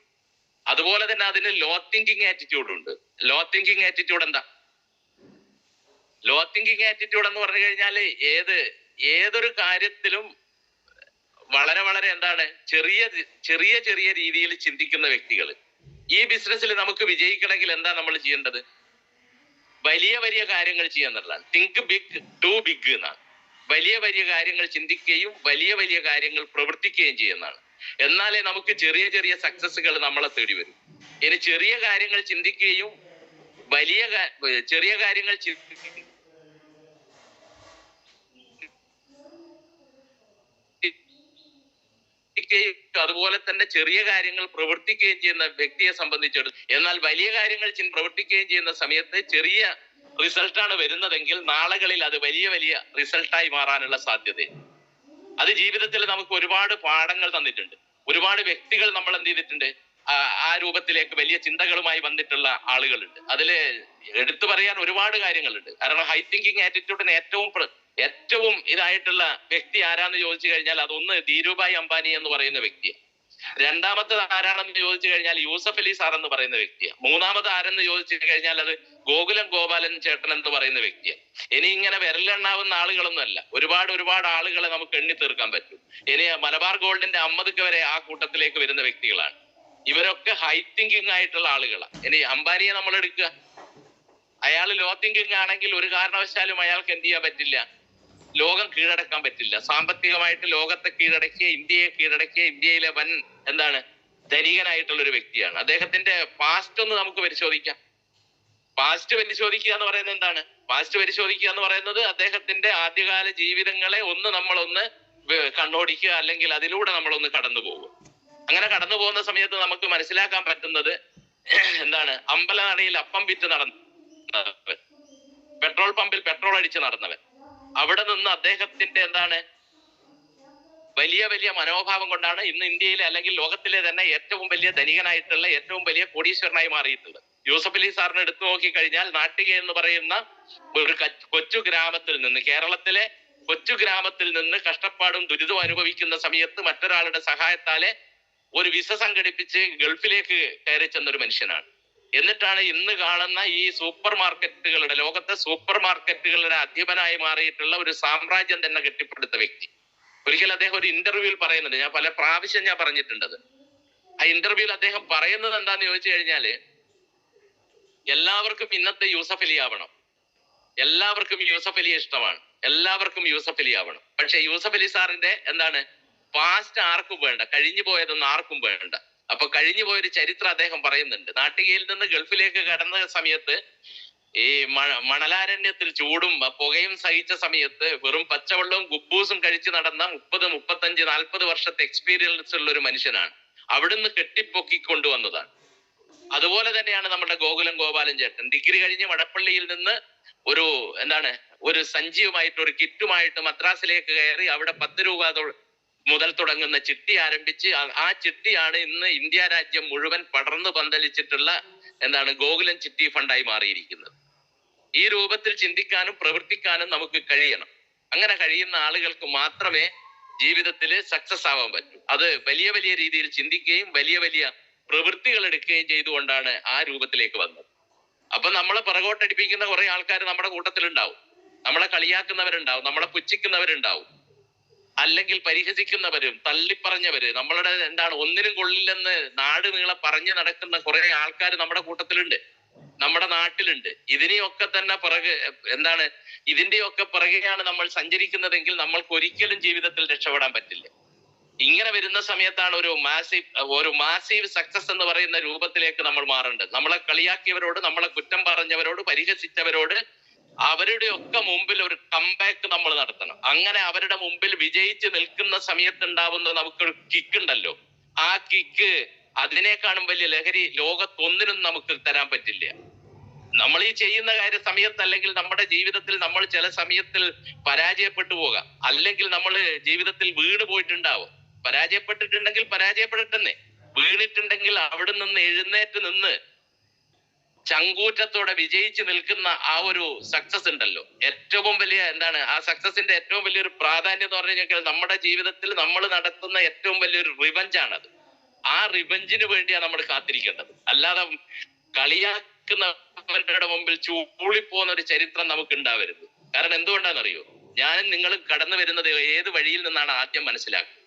അതുപോലെ തന്നെ അതിന് ലോ തിങ്കിങ് ആറ്റിറ്റ്യൂഡ് ഉണ്ട്. ലോ തിങ്കിങ് ആറ്റിറ്റ്യൂഡ് എന്താ? ലോ തിങ്കിങ് ആറ്റിറ്റ്യൂഡ് എന്ന് പറഞ്ഞു കഴിഞ്ഞാൽ ഏതൊരു കാര്യത്തിലും വളരെ വളരെ എന്താണ് ചെറിയ രീതിയിൽ ചിന്തിക്കുന്ന വ്യക്തികൾ. ഈ ബിസിനസ്സിൽ നമുക്ക് വിജയിക്കണമെങ്കിൽ എന്താ നമ്മൾ ചെയ്യേണ്ടത്? വലിയ കാര്യങ്ങൾ ചെയ്യാന്നുള്ളതാണ്. തിങ്ക് ബിഗ് ഡു ബിഗ് എന്നാണ്. വലിയ കാര്യങ്ങൾ ചിന്തിക്കുകയും വലിയ കാര്യങ്ങൾ പ്രവർത്തിക്കുകയും ചെയ്യുന്നതാണ്. എന്നാലേ നമുക്ക് ചെറിയ സക്സസുകൾ നമ്മളെ തേടി വരും. ഇനി ചെറിയ കാര്യങ്ങൾ ചിന്തിക്കുകയും ചെറിയ കാര്യങ്ങൾ അതുപോലെ തന്നെ ചെറിയ കാര്യങ്ങൾ പ്രവർത്തിക്കുകയും ചെയ്യുന്ന വ്യക്തിയെ സംബന്ധിച്ചിടത്തോളം, എന്നാൽ വലിയ കാര്യങ്ങൾ പ്രവർത്തിക്കുകയും ചെയ്യുന്ന സമയത്ത് ചെറിയ റിസൾട്ടാണ് വരുന്നതെങ്കിൽ നാളുകളിൽ അത് വലിയ റിസൾട്ടായി മാറാനുള്ള സാധ്യത. അത് ജീവിതത്തിൽ നമുക്ക് ഒരുപാട് പാഠങ്ങൾ തന്നിട്ടുണ്ട്. ഒരുപാട് വ്യക്തികൾ നമ്മൾ എന്ത് ചെയ്തിട്ടുണ്ട്, ആ രൂപത്തിലേക്ക് വലിയ ചിന്തകളുമായി വന്നിട്ടുള്ള ആളുകളുണ്ട്. അതില് എടുത്തു പറയാൻ ഒരുപാട് കാര്യങ്ങളുണ്ട്. കാരണം ഹൈ തിങ്കിങ് ആറ്റിറ്റ്യൂഡിന് ഏറ്റവും ഇതായിട്ടുള്ള വ്യക്തി ആരാന്ന് ചോദിച്ചു കഴിഞ്ഞാൽ അതൊന്ന് ധീരുഭായ് അംബാനി എന്ന് പറയുന്ന വ്യക്തിയാണ്. രണ്ടാമത്തത് ആരാണെന്ന് ചോദിച്ചു കഴിഞ്ഞാൽ യൂസഫ് അലി സാർ എന്ന് പറയുന്ന വ്യക്തിയാണ്. മൂന്നാമത് ആരെന്ന് ചോദിച്ചു കഴിഞ്ഞാൽ അത് ഗോകുലം ഗോപാലൻ ചേട്ടൻ എന്ന് പറയുന്ന വ്യക്തിയാണ്. ഇനി ഇങ്ങനെ വിരലെണ്ണാവുന്ന ആളുകളൊന്നും അല്ല, ഒരുപാട് ആളുകളെ നമുക്ക് എണ്ണി തീർക്കാൻ പറ്റും. ഇനി മലബാർ ഗോൾഡിന്റെ അമ്മദ് വരെ ആ കൂട്ടത്തിലേക്ക് വരുന്ന വ്യക്തികളാണ്. ഇവരൊക്കെ ഹൈ തിങ്കിങ് ആയിട്ടുള്ള ആളുകളാണ്. ഇനി അംബാനിയെ നമ്മൾ എടുക്കുക, അയാൾ ലോ തിങ്കിങ് ആണെങ്കിൽ ഒരു കാരണവശാലും അയാൾക്ക് എന്ത് ചെയ്യാൻ പറ്റില്ല, ലോകം കീഴടക്കാൻ പറ്റില്ല. സാമ്പത്തികമായിട്ട് ലോകത്തെ കീഴടക്കിയ, ഇന്ത്യയെ കീഴടക്കിയ, ഇന്ത്യയിലെ വൻ ധനികനായിട്ടുള്ള ഒരു വ്യക്തിയാണ്. അദ്ദേഹത്തിന്റെ പാസ്റ്റ് ഒന്ന് നമുക്ക് പരിശോധിക്കാം. പാസ്റ്റ് പരിശോധിക്കുക എന്ന് പറയുന്നത് എന്താണ്? പാസ്റ്റ് പരിശോധിക്കുക എന്ന് പറയുന്നത് അദ്ദേഹത്തിന്റെ ആദ്യകാല ജീവിതങ്ങളെ നമ്മളൊന്ന് കണ്ണോടിക്കുക, അല്ലെങ്കിൽ അതിലൂടെ നമ്മളൊന്ന് കടന്നു പോകും. അങ്ങനെ കടന്നു പോകുന്ന സമയത്ത് നമുക്ക് മനസ്സിലാക്കാൻ പറ്റുന്നത് എന്താണ്? അമ്പലനടയിൽ അപ്പം വിറ്റ് നടന്നവൻ, പെട്രോൾ പമ്പിൽ പെട്രോൾ അടിച്ച് നടന്നവൻ, അവിടെ നിന്ന് അദ്ദേഹത്തിന്റെ വലിയ മനോഭാവം കൊണ്ടാണ് ഇന്ന് ഇന്ത്യയിലെ അല്ലെങ്കിൽ ലോകത്തിലെ തന്നെ ഏറ്റവും വലിയ ധനികനായിട്ടുള്ള, ഏറ്റവും വലിയ കോടീശ്വരനായി മാറിയിട്ടുള്ളത്. യൂസഫ് അലി സാറിനെ എടുത്തു നോക്കിക്കഴിഞ്ഞാൽ നാട്ടിക എന്ന് പറയുന്ന ഒരു കൊച്ചു ഗ്രാമത്തിൽ നിന്ന്, കേരളത്തിലെ കൊച്ചു ഗ്രാമത്തിൽ നിന്ന് കഷ്ടപ്പാടും ദുരിതവും അനുഭവിക്കുന്ന സമയത്ത് മറ്റൊരാളുടെ സഹായത്താലെ ഒരു വിസ സംഘടിപ്പിച്ച് ഗൾഫിലേക്ക് കയറി ചെന്നൊരു മനുഷ്യനാണ്. എന്നിട്ടാണ് ഇന്ന് കാണുന്ന ഈ സൂപ്പർ മാർക്കറ്റുകളുടെ, ലോകത്തെ സൂപ്പർ മാർക്കറ്റുകളുടെ അധിപനായി മാറിയിട്ടുള്ള ഒരു സാമ്രാജ്യം തന്നെ കെട്ടിപ്പടുത്ത വ്യക്തി. ഒരിക്കൽ അദ്ദേഹം ഒരു ഇന്റർവ്യൂവിൽ പറയുന്നുണ്ട്, ഞാൻ പല പ്രാവശ്യം പറഞ്ഞിട്ടുണ്ട്. ആ ഇന്റർവ്യൂവിൽ അദ്ദേഹം പറയുന്നത് എന്താന്ന് ചോദിച്ചു കഴിഞ്ഞാല്, എല്ലാവർക്കും ഇന്നത്തെ യൂസഫ് അലി ആവണം, എല്ലാവർക്കും യൂസഫ് അലിയെ ഇഷ്ടമാണ്, എല്ലാവർക്കും യൂസഫ് അലി ആവണം. പക്ഷെ യൂസഫ് അലി സാറിന്റെ പാസ്റ്റ് ആർക്കും വേണ്ട, കഴിഞ്ഞു പോയതൊന്നും ആർക്കും വേണ്ട. അപ്പൊ കഴിഞ്ഞു പോയൊരു ചരിത്രം അദ്ദേഹം പറയുന്നുണ്ട്. നാട്ടികയിൽ നിന്ന് ഗൾഫിലേക്ക് കടന്ന സമയത്ത് ഈ മണലാരണ്യത്തിൽ ചൂടും പുകയും സഹിച്ച സമയത്ത് വെറും പച്ചവെള്ളവും ഗുബൂസും കഴിച്ച് നടന്ന 30, 35, 40 വർഷത്തെ എക്സ്പീരിയൻസ് ഉള്ള ഒരു മനുഷ്യനാണ്. അവിടുന്ന് കെട്ടിപ്പൊക്കിക്കൊണ്ടുവന്നതാണ്. അതുപോലെ തന്നെയാണ് നമ്മുടെ ഗോകുലം ഗോപാലൻ ചേട്ടൻ. ഡിഗ്രി കഴിഞ്ഞ് മടപ്പള്ളിയിൽ നിന്ന് ഒരു സഞ്ചിയുമായിട്ട്, ഒരു കിറ്റുമായിട്ട് മദ്രാസിലേക്ക് കയറി അവിടെ 10 രൂപ മുതൽ തുടങ്ങുന്ന ചിട്ടി ആരംഭിച്ച് ആ ചിട്ടിയാണ് ഇന്ന് ഇന്ത്യ രാജ്യം മുഴുവൻ പടർന്നു പന്തലിച്ചിട്ടുള്ള ഗോകുലം ചിട്ടി ഫണ്ടായി മാറിയിരിക്കുന്നത്. ഈ രൂപത്തിൽ ചിന്തിക്കാനും പ്രവർത്തിക്കാനും നമുക്ക് കഴിയണം. അങ്ങനെ കഴിയുന്ന ആളുകൾക്ക് മാത്രമേ ജീവിതത്തിൽ സക്സസ് ആവാൻ പറ്റൂ. അത് വലിയ രീതിയിൽ ചിന്തിക്കുകയും വലിയ പ്രവൃത്തികൾ എടുക്കുകയും ചെയ്തുകൊണ്ടാണ് ആ രൂപത്തിലേക്ക് വന്നത്. അപ്പൊ നമ്മളെ പിറകോട്ടടിപ്പിക്കുന്ന കുറെ ആൾക്കാർ നമ്മുടെ കൂട്ടത്തിലുണ്ടാവും. നമ്മളെ കളിയാക്കുന്നവരുണ്ടാവും, നമ്മളെ പുച്ഛിക്കുന്നവരുണ്ടാവും, അല്ലെങ്കിൽ പരിഹസിക്കുന്നവരും തള്ളിപ്പറഞ്ഞവര്, നമ്മളുടെ ഒന്നിനും കൊള്ളില്ലെന്ന് നാട് നീളെ പറഞ്ഞു നടക്കുന്ന കുറെ ആൾക്കാർ നമ്മുടെ കൂട്ടത്തിലുണ്ട്, നമ്മുടെ നാട്ടിലുണ്ട്. ഇതിനെയൊക്കെ തന്നെ ഇതിന്റെയൊക്കെ പിറകെയാണ് നമ്മൾ സഞ്ചരിക്കുന്നതെങ്കിൽ നമ്മൾക്ക് ഒരിക്കലും ജീവിതത്തിൽ രക്ഷപ്പെടാൻ പറ്റില്ല. ഇങ്ങനെ വരുന്ന സമയത്താണ് ഒരു മാസീവ് സക്സസ് എന്ന് പറയുന്ന രൂപത്തിലേക്ക് നമ്മൾ മാറേണ്ടത്. നമ്മളെ കളിയാക്കിയവരോട്, നമ്മളെ കുറ്റം പറഞ്ഞവരോട്, പരിഹസിച്ചവരോട് അവരുടെ ഒക്കെ മുമ്പിൽ ഒരു കംബാക്ക് നമ്മൾ നടത്തണം. അങ്ങനെ അവരുടെ മുമ്പിൽ വിജയിച്ച് നിൽക്കുന്ന സമയത്ത് ഉണ്ടാവുന്ന നമുക്കൊരു കിക്ക് ഉണ്ടല്ലോ, ആ കിക്ക് അതിനേക്കാളും വലിയ ലഹരി ലോകത്തൊന്നിനും നമുക്ക് തരാൻ പറ്റില്ല. നമ്മൾ ഈ ചെയ്യുന്ന സമയത്ത്, അല്ലെങ്കിൽ നമ്മുടെ ജീവിതത്തിൽ നമ്മൾ ചില സമയത്തിൽ പരാജയപ്പെട്ടു പോകാം, അല്ലെങ്കിൽ നമ്മൾ ജീവിതത്തിൽ വീണ് പോയിട്ടുണ്ടാവും. പരാജയപ്പെട്ടിട്ടുണ്ടെങ്കിൽ പരാജയപ്പെടട്ടെന്നേ. വീണിട്ടുണ്ടെങ്കിൽ അവിടെ നിന്ന് എഴുന്നേറ്റ് നിന്ന് ചങ്കൂറ്റത്തോടെ വിജയിച്ച് നിൽക്കുന്ന ആ ഒരു സക്സസ് ഉണ്ടല്ലോ, ഏറ്റവും വലിയ എന്താണ് ആ സക്സസിന്റെ ഏറ്റവും വലിയൊരു പ്രാധാന്യം എന്ന് പറഞ്ഞു കഴിഞ്ഞാൽ നമ്മുടെ ജീവിതത്തിൽ നമ്മൾ നടത്തുന്ന ഏറ്റവും വലിയൊരു റിവഞ്ചാണത്. ആ റിവഞ്ചിന് വേണ്ടിയാണ് നമ്മൾ കാത്തിരിക്കേണ്ടത്. അല്ലാതെ കളിയാക്കുന്നവരുടെ മുമ്പിൽ ചൂളിപ്പോകുന്ന ഒരു ചരിത്രം നമുക്ക് ഉണ്ടാവരുത്. കാരണം എന്തുകൊണ്ടാണെന്നറിയോ, ഞാനും നിങ്ങളും കടന്നു വരുന്നത് ഏത് വഴിയിൽ നിന്നാണ് ആദ്യം മനസ്സിലാക്കുക.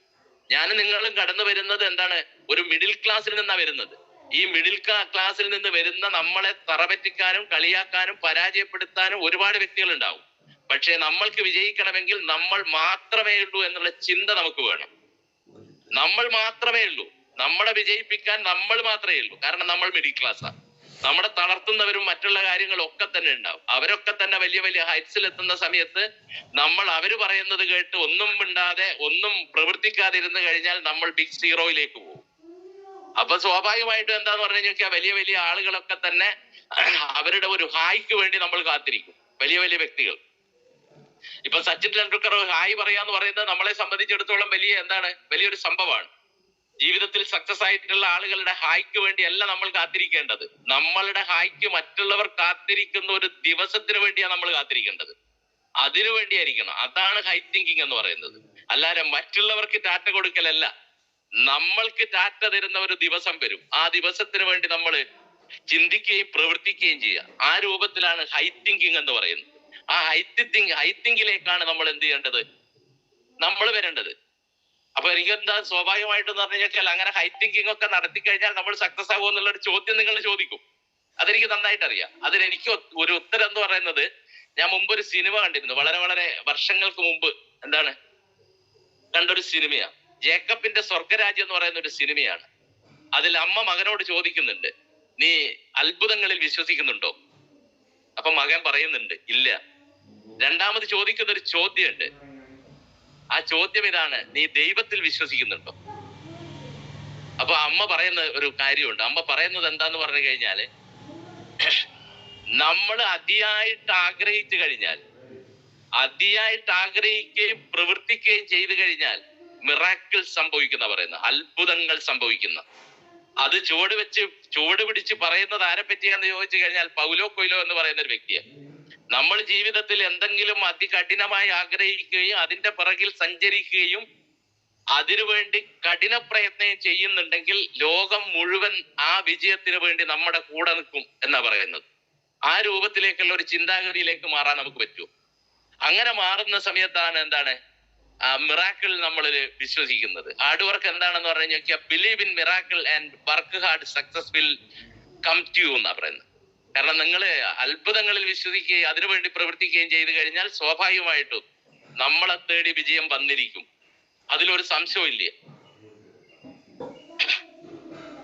ഞാനും നിങ്ങളും കടന്നു വരുന്നത് എന്താണ്, ഒരു മിഡിൽ ക്ലാസ്സിൽ നിന്നാണ് വരുന്നത്. ഈ മിഡിൽ ക്ലാസ്സിൽ നിന്ന് വരുന്ന നമ്മളെ തറപറ്റിക്കാനും കളിയാക്കാനും പരാജയപ്പെടുത്താനും ഒരുപാട് വ്യക്തികൾ ഉണ്ടാവും. പക്ഷെ നമ്മൾക്ക് വിജയിക്കണമെങ്കിൽ നമ്മൾ മാത്രമേ ഉള്ളൂ എന്നുള്ള ചിന്ത നമുക്ക് വേണം. നമ്മൾ മാത്രമേ ഉള്ളൂ, നമ്മളെ വിജയിപ്പിക്കാൻ നമ്മൾ മാത്രമേ ഉള്ളൂ. കാരണം നമ്മൾ മിഡിൽ ക്ലാസ്സാണ്. നമ്മളെ തളർത്തുന്നവരും മറ്റുള്ള കാര്യങ്ങളും ഒക്കെ തന്നെ ഉണ്ടാവും. അവരൊക്കെ തന്നെ വലിയ വലിയ ഹൈറ്റ്സിൽ എത്തുന്ന സമയത്ത് നമ്മൾ അവര് പറയുന്നത് കേട്ട് ഒന്നും മിണ്ടാതെ ഒന്നും പ്രവർത്തിക്കാതിരുന്നു കഴിഞ്ഞാൽ നമ്മൾ ബിഗ് സീറോയിലേക്ക് പോകും. അപ്പൊ സ്വാഭാവികമായിട്ടും എന്താന്ന് പറഞ്ഞു കഴിഞ്ഞാൽ വലിയ വലിയ ആളുകളൊക്കെ തന്നെ അവരുടെ ഒരു ഹായ്ക്ക് വേണ്ടി നമ്മൾ കാത്തിരിക്കും. വലിയ വലിയ വ്യക്തികൾ, ഇപ്പൊ സച്ചിൻ ടെണ്ടുൽക്കർ ഹായ് പറയാന്ന് പറയുന്നത് നമ്മളെ സംബന്ധിച്ചിടത്തോളം വലിയൊരു സംഭവമാണ്. ജീവിതത്തിൽ സക്സസ് ആയിട്ടുള്ള ആളുകളുടെ ഹായ്ക്ക് വേണ്ടിയല്ല നമ്മൾ കാത്തിരിക്കേണ്ടത്. നമ്മളുടെ ഹായ്ക്ക് മറ്റുള്ളവർ കാത്തിരിക്കുന്ന ഒരു ദിവസത്തിന് വേണ്ടിയാണ് നമ്മൾ കാത്തിരിക്കേണ്ടത്. അതിനു വേണ്ടിയായിരിക്കണം. അതാണ് ഹൈ തിങ്കിങ് എന്ന് പറയുന്നത്. അല്ലാതെ മറ്റുള്ളവർക്ക് ടാറ്റ കൊടുക്കലല്ല. നമ്മൾക്ക് ടാറ്റ തരുന്ന ഒരു ദിവസം വരും. ആ ദിവസത്തിന് വേണ്ടി നമ്മൾ ചിന്തിക്കുകയും പ്രവർത്തിക്കുകയും ചെയ്യുക. ആ രൂപത്തിലാണ് ഹൈ തിങ്കിങ് എന്ന് പറയുന്നത്. ആ ഹൈ തിങ്കിലേക്കാണ് നമ്മൾ എന്ത് ചെയ്യേണ്ടത്, നമ്മൾ വരേണ്ടത്. അപ്പൊ എനിക്കെന്താ സ്വാഭാവികമായിട്ടെന്ന് പറഞ്ഞു കഴിഞ്ഞാൽ അങ്ങനെ ഹൈ തിങ്കിങ് ഒക്കെ നടത്തി കഴിഞ്ഞാൽ നമ്മൾ സക്സസ് ആകുമോ എന്നുള്ള ഒരു ചോദ്യം നിങ്ങൾ ചോദിക്കും. അതെനിക്ക് നന്നായിട്ട് അറിയാം. അതിനെനിക്ക് ഒരു ഉത്തരം എന്ന് പറയുന്നത്, ഞാൻ മുമ്പ് ഒരു സിനിമ കണ്ടിരുന്നു. വളരെ വളരെ വർഷങ്ങൾക്ക് മുമ്പ് കണ്ടൊരു സിനിമയാണ്. ജേക്കബിന്റെ സ്വർഗരാജ്യം എന്ന് പറയുന്ന ഒരു സിനിമയാണ്. അതിൽ അമ്മ മകനോട് ചോദിക്കുന്നുണ്ട്, നീ അത്ഭുതങ്ങളിൽ വിശ്വസിക്കുന്നുണ്ടോ? അപ്പൊ മകൻ പറയുന്നുണ്ട്, ഇല്ല. രണ്ടാമത് ചോദിക്കുന്ന ഒരു ചോദ്യമുണ്ട്. ആ ചോദ്യം ഇതാണ്, നീ ദൈവത്തിൽ വിശ്വസിക്കുന്നുണ്ടോ? അപ്പൊ അമ്മ പറയുന്ന ഒരു കാര്യമുണ്ട്. അമ്മ പറയുന്നത് എന്താന്ന് പറഞ്ഞു കഴിഞ്ഞാല്, നമ്മൾ അതിയായിട്ട് ആഗ്രഹിക്കുകയും പ്രവർത്തിക്കുകയും ചെയ്തു കഴിഞ്ഞാൽ മിറാക്കിൾ സംഭവിക്കുന്ന പറയുന്ന, അത്ഭുതങ്ങൾ സംഭവിക്കുന്ന. അത് ചുവട് പിടിച്ച് പറയുന്നത് ആരെ പറ്റിയാന്ന് ചോദിച്ചു കഴിഞ്ഞാൽ പൗലോ കൊയ്ലോ എന്ന് പറയുന്ന ഒരു വ്യക്തിയാണ്. നമ്മൾ ജീവിതത്തിൽ എന്തെങ്കിലും അതികഠിനമായി ആഗ്രഹിക്കുകയും അതിന്റെ പിറകിൽ സഞ്ചരിക്കുകയും അതിനുവേണ്ടി കഠിന പ്രയത്നം ചെയ്യുന്നുണ്ടെങ്കിൽ ലോകം മുഴുവൻ ആ വിജയത്തിന് വേണ്ടി നമ്മുടെ കൂടെ നിൽക്കും എന്നാ പറയുന്നത്. ആ രൂപത്തിലേക്കുള്ള ഒരു ചിന്താഗതിയിലേക്ക് മാറാൻ നമുക്ക് പറ്റുമോ? അങ്ങനെ മാറുന്ന സമയത്താണ് മിറാക്കിൾ നമ്മൾ വിശ്വസിക്കുന്നത്. ഹാർഡ് വർക്ക് എന്താണെന്ന് പറഞ്ഞു കഴിഞ്ഞാൽ, believe in miracle and work hard, success will come to you എന്നാ പറയുന്നത്. കാരണം നിങ്ങൾ അത്ഭുതങ്ങളിൽ വിശ്വസിക്കുകയും അതിനുവേണ്ടി പ്രവർത്തിക്കുകയും ചെയ്തു കഴിഞ്ഞാൽ സ്വാഭാവികമായിട്ടും നമ്മളെ തേടി വിജയം വന്നിരിക്കും. അതിലൊരു സംശയമില്ല.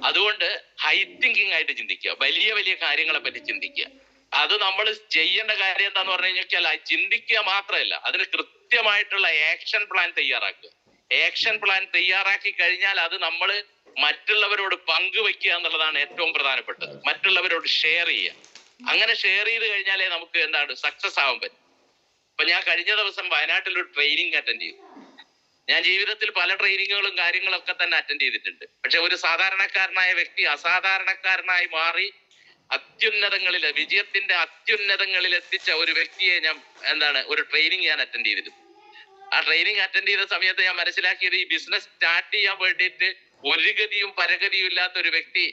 അതുകൊണ്ട് ഹൈ തിങ്കിങ് ആയിട്ട് ചിന്തിക്കുക, വലിയ വലിയ കാര്യങ്ങളെ പറ്റി ചിന്തിക്കുക. അത് നമ്മൾ ചെയ്യേണ്ട കാര്യം എന്താന്ന് പറഞ്ഞു കഴിഞ്ഞാൽ ചിന്തിക്കുക മാത്രമല്ല, അതിന് കൃത്യമായിട്ടുള്ള ആക്ഷൻ പ്ലാൻ തയ്യാറാക്കുക. ആക്ഷൻ പ്ലാൻ തയ്യാറാക്കി കഴിഞ്ഞാൽ അത് നമ്മൾ മറ്റുള്ളവരോട് പങ്കുവെക്കുക എന്നുള്ളതാണ് ഏറ്റവും പ്രധാനപ്പെട്ടത്. മറ്റുള്ളവരോട് ഷെയർ ചെയ്യുക. അങ്ങനെ ഷെയർ ചെയ്ത് കഴിഞ്ഞാലേ നമുക്ക് സക്സസ് ആവാൻ പറ്റും. ഇപ്പൊ ഞാൻ കഴിഞ്ഞ ദിവസം വയനാട്ടിൽ ഒരു ട്രെയിനിങ് അറ്റൻഡ് ചെയ്തു. ഞാൻ ജീവിതത്തിൽ പല ട്രെയിനിങ്ങുകളും കാര്യങ്ങളൊക്കെ തന്നെ അറ്റൻഡ് ചെയ്തിട്ടുണ്ട്. പക്ഷെ ഒരു സാധാരണക്കാരനായ വ്യക്തി അസാധാരണക്കാരനായി മാറി വിജയത്തിന്റെ അത്യുന്നതങ്ങളിൽ എത്തിച്ച ഒരു വ്യക്തിയെ ഒരു ട്രെയിനിങ് ഞാൻ അറ്റൻഡ് ചെയ്തിരുന്നു. ആ ട്രെയിനിങ് അറ്റൻഡ് ചെയ്ത സമയത്ത് ഞാൻ മനസ്സിലാക്കിയത്, ഈ ബിസിനസ് സ്റ്റാർട്ട് ചെയ്യാൻ വേണ്ടിയിട്ട് ഒരു ഗതിയും പരഗതിയും ഇല്ലാത്ത ഒരു വ്യക്തി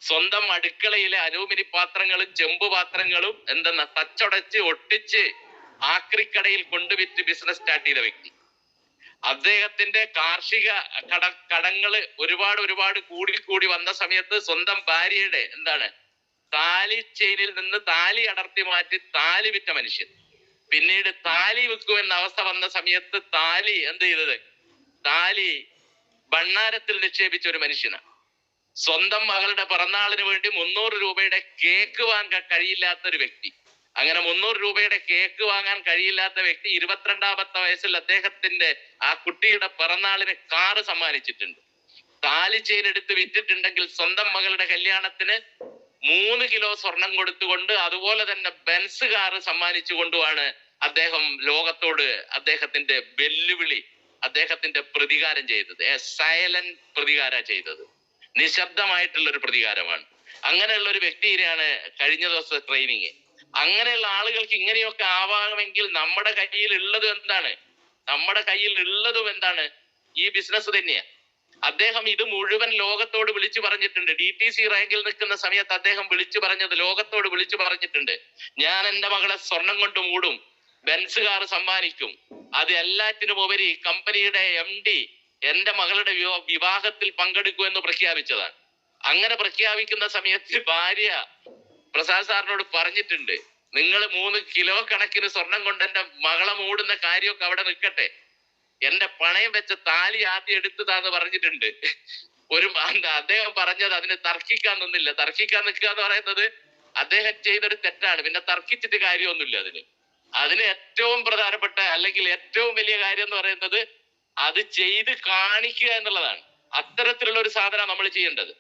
സ്വന്തം അടുക്കളയിലെ അലൂമിനി പാത്രങ്ങളും ചെമ്പ് പാത്രങ്ങളും തച്ചടച്ച് ഒട്ടിച്ച് ആക്രിക്കടയിൽ കൊണ്ടുവിറ്റ് ബിസിനസ് സ്റ്റാർട്ട് ചെയ്ത വ്യക്തി. അദ്ദേഹത്തിന്റെ കാർഷിക കടങ്ങള് ഒരുപാട് കൂടി വന്ന സമയത്ത് സ്വന്തം ഭാര്യയുടെ താലി ചെയിനിൽ നിന്ന് താലി അടർത്തി മാറ്റി താലി വിറ്റ മനുഷ്യൻ. പിന്നീട് താലി വിൽക്കുമെന്ന അവസ്ഥ വന്ന സമയത്ത് താലി ഭണ്ണാരത്തിൽ നിക്ഷേപിച്ച ഒരു മനുഷ്യനാണ്. സ്വന്തം മകളുടെ പിറന്നാളിന് വേണ്ടി 300 രൂപയുടെ കേക്ക് വാങ്ങാൻ കഴിയില്ലാത്ത ഒരു വ്യക്തി. അങ്ങനെ 300 രൂപയുടെ കേക്ക് വാങ്ങാൻ കഴിയില്ലാത്ത വ്യക്തി 22ാമത്തെ വയസ്സിൽ അദ്ദേഹത്തിന്റെ ആ കുട്ടിയുടെ പിറന്നാളിന് കാറ് സമ്മാനിച്ചിട്ടുണ്ട്. താലി ചെയിൻ എടുത്ത് വിറ്റിട്ടുണ്ടെങ്കിൽ സ്വന്തം മകളുടെ കല്യാണത്തിന് 3 കിലോ സ്വർണം കൊടുത്തുകൊണ്ട് അതുപോലെ തന്നെ ബെൻസ് കാറ് സമ്മാനിച്ചു കൊണ്ടുമാണ് അദ്ദേഹം ലോകത്തോട് അദ്ദേഹത്തിന്റെ വെല്ലുവിളി അദ്ദേഹത്തിന്റെ പ്രതികാരം ചെയ്തത്. സൈലന്റ് പ്രതികാര ചെയ്തത്, നിശബ്ദമായിട്ടുള്ള ഒരു പ്രതികാരമാണ്. അങ്ങനെയുള്ള ഒരു വ്യക്തിയാണ് കഴിഞ്ഞ ദിവസത്തെ ട്രെയിനിങ്. അങ്ങനെയുള്ള ആളുകൾക്ക് ഇങ്ങനെയൊക്കെ ആവാമെങ്കിൽ നമ്മുടെ കയ്യിൽ ഉള്ളതും എന്താണ്? നമ്മുടെ കയ്യിൽ ഉള്ളതും എന്താണ്? ഈ ബിസിനസ് തന്നെയാണ്. അദ്ദേഹം ഇത് മുഴുവൻ ലോകത്തോട് വിളിച്ചു പറഞ്ഞിട്ടുണ്ട്. DTC റാങ്കിൽ നിൽക്കുന്ന സമയത്ത് അദ്ദേഹം വിളിച്ചു പറഞ്ഞത്, ലോകത്തോട് വിളിച്ചു പറഞ്ഞിട്ടുണ്ട്, ഞാൻ എൻ്റെ മകളെ സ്വർണം കൊണ്ട് മൂടും, ബെൻസ് കാർ സമ്മാനിക്കും, അത് എല്ലാറ്റിനും ഉപരി കമ്പനിയുടെ MD എന്റെ മകളുടെ വിവാഹത്തിൽ പങ്കെടുക്കുമെന്ന് പ്രഖ്യാപിച്ചതാണ്. അങ്ങനെ പ്രഖ്യാപിക്കുന്ന സമയത്ത് ഭാര്യ പ്രസാദ് സാറിനോട് പറഞ്ഞിട്ടുണ്ട്, നിങ്ങൾ 3 കിലോ കണക്കിന് സ്വർണം കൊണ്ട് എന്റെ മകളെ മൂടുന്ന കാര്യമൊക്കെ അവിടെ നിൽക്കട്ടെ, എന്റെ പണയം വെച്ച താലി ആദ്യം എടുത്തതാന്ന് പറഞ്ഞിട്ടുണ്ട്. അദ്ദേഹം പറഞ്ഞത് അതിന് തർക്കിക്കാൻ നിന്നില്ല. തർക്കിക്കാൻ നിൽക്കുക എന്ന് പറയുന്നത് അദ്ദേഹം ചെയ്തൊരു തെറ്റാണ്. പിന്നെ തർക്കിച്ചിട്ട് കാര്യമൊന്നുമില്ല. അതിന് ഏറ്റവും പ്രധാനപ്പെട്ട അല്ലെങ്കിൽ ഏറ്റവും വലിയ കാര്യം എന്ന് പറയുന്നത് അത് ചെയ്ത് കാണിക്കുക എന്നുള്ളതാണ്. അത്തരത്തിലുള്ള ഒരു സാധനം നമ്മൾ ചെയ്യേണ്ടത്.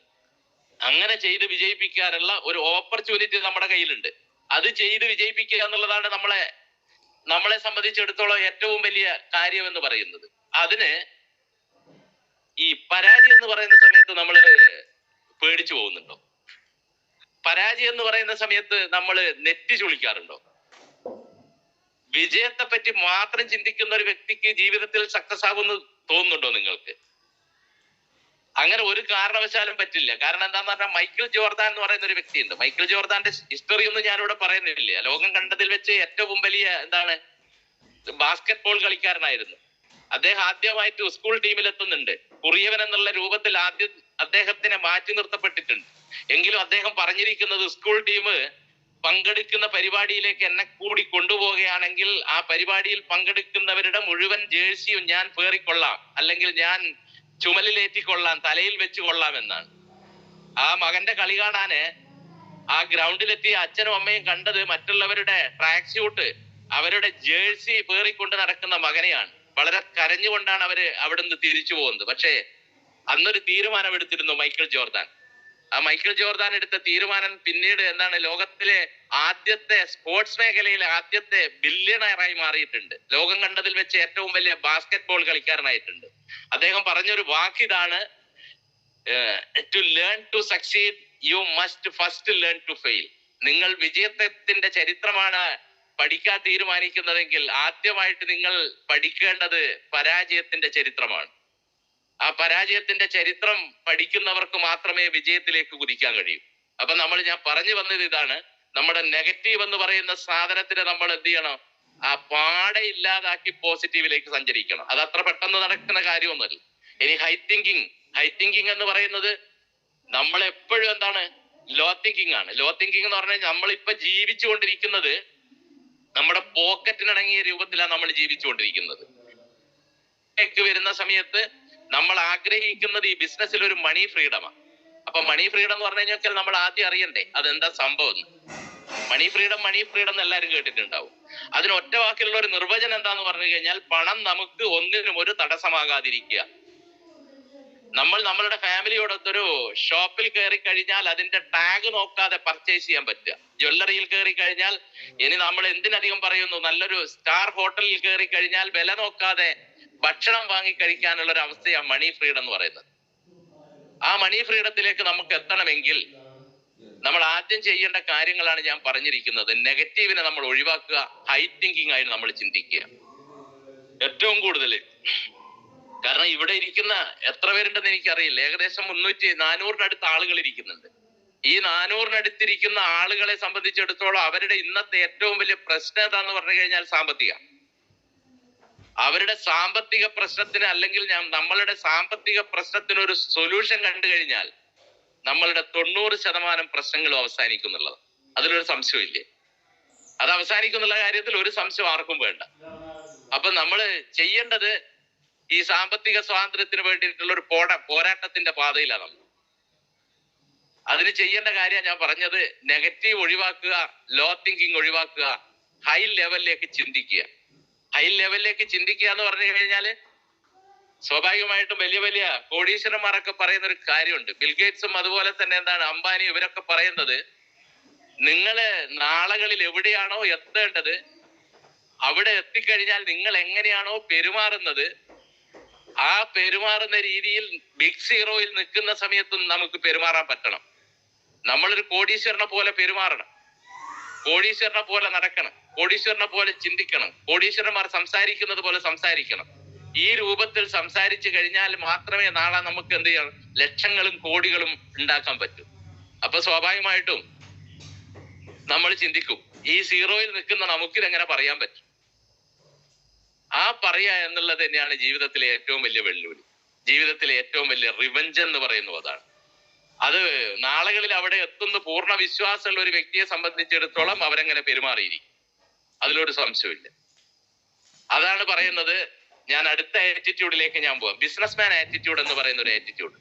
അങ്ങനെ ചെയ്ത് വിജയിപ്പിക്കാനുള്ള ഒരു ഓപ്പർച്യൂണിറ്റി നമ്മുടെ കയ്യിലുണ്ട്. അത് ചെയ്ത് വിജയിപ്പിക്കുക എന്നുള്ളതാണ് നമ്മളെ സംബന്ധിച്ചിടത്തോളം ഏറ്റവും വലിയ കാര്യം എന്ന് പറയുന്നത്. അതിന് ഈ പരാജയം എന്ന് പറയുന്ന സമയത്ത് നമ്മൾ പേടിച്ചു പോകുന്നുണ്ടോ? പരാജയം എന്ന് പറയുന്ന സമയത്ത് നമ്മൾ നെറ്റി ചുളിക്കാറുണ്ടോ? വിജയത്തെ പറ്റി മാത്രം ചിന്തിക്കുന്ന ഒരു വ്യക്തിക്ക് ജീവിതത്തിൽ സക്സസ് ആകുമെന്ന് തോന്നുന്നുണ്ടോ നിങ്ങൾക്ക്? അങ്ങനെ ഒരു കാരണവശാലും പറ്റില്ല. കാരണം എന്താന്ന് പറഞ്ഞാൽ മൈക്കിൾ ജോർദാൻ എന്ന് പറയുന്ന ഒരു വ്യക്തിയുണ്ട്. മൈക്കിൾ ജോർദാന്റെ ഹിസ്റ്ററി ഒന്നും ഞാനിവിടെ പറയുന്നില്ല. ലോകം കണ്ടതിൽ വെച്ച് ഏറ്റവും വലിയ ബാസ്കറ്റ് ബോൾ കളിക്കാരനായിരുന്നു. അദ്ദേഹം ആദ്യമായിട്ട് സ്കൂൾ ടീമിൽ എത്തുന്നുണ്ട്. കുറിയവൻ എന്നുള്ള രൂപത്തിൽ ആദ്യം അദ്ദേഹത്തിനെ മാറ്റി നിർത്തപ്പെട്ടിട്ടുണ്ട്. എങ്കിലും അദ്ദേഹം പറഞ്ഞിരിക്കുന്നത്, സ്കൂൾ ടീം പങ്കെടുക്കുന്ന പരിപാടിയിലേക്ക് എന്നെ കൂടി കൊണ്ടുപോവുകയാണെങ്കിൽ ആ പരിപാടിയിൽ പങ്കെടുക്കുന്നവരുടെ മുഴുവൻ ജേഴ്സിയും ഞാൻ പേറിക്കൊള്ളാം, അല്ലെങ്കിൽ ഞാൻ ചുമലിലേറ്റിക്കൊള്ളാം, തലയിൽ വെച്ച് കൊള്ളാം എന്നാണ്. ആ മകന്റെ കളി കാണാന് ആ ഗ്രൗണ്ടിലെത്തിയ അച്ഛനും അമ്മയും കണ്ടത് മറ്റുള്ളവരുടെ ട്രാക്ക് സ്യൂട്ട്, അവരുടെ ജേഴ്സി പേറിക്കൊണ്ട് നടക്കുന്ന മകനെയാണ്. വളരെ കരഞ്ഞുകൊണ്ടാണ് അവര് അവിടുന്ന് തിരിച്ചു പോകുന്നത്. പക്ഷേ അന്നൊരു തീരുമാനം എടുത്തിരുന്നു മൈക്കിൾ ജോർദാൻ. ആ മൈക്കിൾ ജോർദാൻ എടുത്ത തീരുമാനം പിന്നീട് ലോകത്തിലെ ആദ്യത്തെ സ്പോർട്സ് മേഖലയിലെ ആദ്യത്തെ ബില്യണയറായി മാറിയിട്ടുണ്ട്. ലോകം കണ്ടതിൽ വെച്ച് ഏറ്റവും വലിയ ബാസ്കറ്റ് ബോൾ കളിക്കാരനായിട്ടുണ്ട്. അദ്ദേഹം പറഞ്ഞൊരു വാക്കിതാണ്, to learn to succeed you must first learn to fail. നിങ്ങൾ വിജയത്തിന്റെ ചരിത്രമാണ് പഠിക്കാൻ തീരുമാനിക്കുന്നതെങ്കിൽ ആദ്യമായിട്ട് നിങ്ങൾ പഠിക്കേണ്ടത് പരാജയത്തിന്റെ ചരിത്രമാണ്. ആ പരാജയത്തിന്റെ ചരിത്രം പഠിക്കുന്നവർക്ക് മാത്രമേ വിജയത്തിലേക്ക് കുതിക്കാൻ കഴിയൂ. അപ്പൊ ഞാൻ പറഞ്ഞു വന്നത് ഇതാണ്, നമ്മുടെ നെഗറ്റീവ് എന്ന് പറയുന്ന സാധനത്തിന് നമ്മൾ എന്ത് ചെയ്യണം? ആ പാടെ ഇല്ലാതാക്കി പോസിറ്റീവിലേക്ക് സഞ്ചരിക്കണം. അത് അത്ര പെട്ടെന്ന് നടക്കുന്ന കാര്യമൊന്നുമല്ല. ഇനി ഹൈ തിങ്കിങ് എന്ന് പറയുന്നത് നമ്മൾ എപ്പോഴും ലോ തിങ്കിങ് ആണ്. ലോ തിങ്കിങ് എന്ന് പറഞ്ഞാൽ നമ്മളിപ്പൊ ജീവിച്ചുകൊണ്ടിരിക്കുന്നത് നമ്മുടെ പോക്കറ്റിനിണങ്ങിയ രൂപത്തിലാണ് നമ്മൾ ജീവിച്ചുകൊണ്ടിരിക്കുന്നത്. വരുന്ന സമയത്ത് നമ്മൾ ആഗ്രഹിക്കുന്നത് ഈ ബിസിനസ്സിൽ ഒരു മണി ഫ്രീഡമാണ്. അപ്പൊ മണി ഫ്രീഡം എന്ന് പറഞ്ഞു കഴിഞ്ഞാൽ നമ്മൾ ആദ്യം അറിയണ്ടേ അതെന്താ സംഭവം. മണി ഫ്രീഡം എന്ന് എല്ലാവരും കേട്ടിട്ടുണ്ടാവും. അതിന് ഒറ്റ വാക്കിലുള്ള ഒരു നിർവചനം എന്താന്ന് പറഞ്ഞു കഴിഞ്ഞാൽ, പണം നമുക്ക് ഒന്നിനും ഒരു തടസ്സമാകാതിരിക്കുക. നമ്മളുടെ ഫാമിലിയോടൊത്തൊരു ഷോപ്പിൽ കയറി കഴിഞ്ഞാൽ അതിന്റെ ടാഗ് നോക്കാതെ പർച്ചേസ് ചെയ്യാൻ പറ്റുക. ജ്വല്ലറിയിൽ കയറി കഴിഞ്ഞാൽ, ഇനി നമ്മൾ എന്തിനധികം പറയുന്നു, നല്ലൊരു സ്റ്റാർ ഹോട്ടലിൽ കയറി കഴിഞ്ഞാൽ വില നോക്കാതെ ഭക്ഷണം വാങ്ങി കഴിക്കാനുള്ള ഒരു അവസ്ഥയാണ് മണി ഫ്രീഡം എന്ന് പറയുന്നത്. ആ മണി ഫ്രീഡത്തിലേക്ക് നമുക്ക് എത്തണമെങ്കിൽ നമ്മൾ ആദ്യം ചെയ്യേണ്ട കാര്യങ്ങളാണ് ഞാൻ പറഞ്ഞിരിക്കുന്നത്. നെഗറ്റീവിനെ നമ്മൾ ഒഴിവാക്കുക, ഹൈ തിങ്കിങ് ആയിട്ട് നമ്മൾ ചിന്തിക്കുക ഏറ്റവും കൂടുതൽ. കാരണം ഇവിടെ ഇരിക്കുന്ന എത്ര പേരുണ്ടെന്ന് എനിക്കറിയില്ല, ഏകദേശം 400-ന് ആളുകൾ ഇരിക്കുന്നുണ്ട്. ഈ 400-ന് ആളുകളെ സംബന്ധിച്ചിടത്തോളം അവരുടെ ഇന്നത്തെ ഏറ്റവും വലിയ പ്രശ്നം എന്താന്ന് പറഞ്ഞു കഴിഞ്ഞാൽ സാമ്പത്തികം. അവരുടെ സാമ്പത്തിക പ്രശ്നത്തിന്, അല്ലെങ്കിൽ നമ്മളുടെ സാമ്പത്തിക പ്രശ്നത്തിന് ഒരു സൊല്യൂഷൻ കണ്ടു കഴിഞ്ഞാൽ നമ്മളുടെ 90% പ്രശ്നങ്ങളും അവസാനിക്കുന്നുള്ളത്. അതിലൊരു സംശയമില്ലേ. അത് അവസാനിക്കുന്നുള്ള കാര്യത്തിൽ ഒരു സംശയം ആർക്കും വേണ്ട. അപ്പൊ നമ്മൾ ചെയ്യേണ്ടത് ഈ സാമ്പത്തിക സ്വാതന്ത്ര്യത്തിന് വേണ്ടിയിട്ടുള്ള ഒരു പോരാട്ടത്തിന്റെ പാതയിലാണ് നമ്മൾ. അതിന് ചെയ്യേണ്ട കാര്യം ഞാൻ പറഞ്ഞത്, നെഗറ്റീവ് ഒഴിവാക്കുക, ലോ തിങ്കിങ് ഒഴിവാക്കുക, ഹൈ ലെവലിലേക്ക് ചിന്തിക്കുക. ഹൈ ലെവലിലേക്ക് ചിന്തിക്കുക എന്ന് പറഞ്ഞു കഴിഞ്ഞാല് സ്വാഭാവികമായിട്ടും വലിയ വലിയ കോടീശ്വരന്മാരൊക്കെ പറയുന്ന ഒരു കാര്യമുണ്ട്. ബിൽഗേറ്റ്സും അതുപോലെ തന്നെ അംബാനി, ഇവരൊക്കെ പറയുന്നത്, നിങ്ങള് നാളുകളിൽ എവിടെയാണോ എത്തേണ്ടത് അവിടെ എത്തിക്കഴിഞ്ഞാൽ നിങ്ങൾ എങ്ങനെയാണോ പെരുമാറുന്നത് ആ പെരുമാറുന്ന രീതിയിൽ ബിഗ് സീറോയിൽ നിൽക്കുന്ന സമയത്തും നമുക്ക് പെരുമാറാൻ പറ്റണം. നമ്മളൊരു കോടീശ്വരനെ പോലെ പെരുമാറണം, കോടീശ്വരനെ പോലെ നടക്കണം, കോടീശ്വരനെ പോലെ ചിന്തിക്കണം, കോടീശ്വരന്മാർ സംസാരിക്കുന്നത് പോലെ സംസാരിക്കണം. ഈ രൂപത്തിൽ സംസാരിച്ചു കഴിഞ്ഞാൽ മാത്രമേ നാളെ നമുക്ക് എന്ത് ചെയ്യണം, ലക്ഷങ്ങളും കോടികളും ഉണ്ടാക്കാൻ പറ്റൂ. അപ്പൊ സ്വാഭാവികമായിട്ടും നമ്മൾ ചിന്തിക്കും, ഈ സീറോയിൽ നിൽക്കുന്ന നമുക്കിതെങ്ങനെ പറയാൻ പറ്റും? ആ പറയാ എന്നുള്ളത് തന്നെയാണ് ജീവിതത്തിലെ ഏറ്റവും വലിയ വെല്ലുവിളി, ജീവിതത്തിലെ ഏറ്റവും വലിയ റിവെഞ്ച് എന്ന് പറയുന്നത് അതാണ്. അത് നാളുകളിൽ അവിടെ എത്തുന്ന പൂർണ്ണ വിശ്വാസമുള്ള ഒരു വ്യക്തിയെ സംബന്ധിച്ചിടത്തോളം അവരെങ്ങനെ പെരുമാറിയിരിക്കും, അതിലൊരു സംശയമില്ല. അതാണ് പറയുന്നത്. ഞാൻ അടുത്ത ആറ്റിറ്റ്യൂഡിലേക്ക് ഞാൻ പോവാം. ബിസിനസ്മാൻ ആറ്റിറ്റ്യൂഡ് എന്ന് പറയുന്ന ഒരു ആറ്റിറ്റ്യൂഡ്,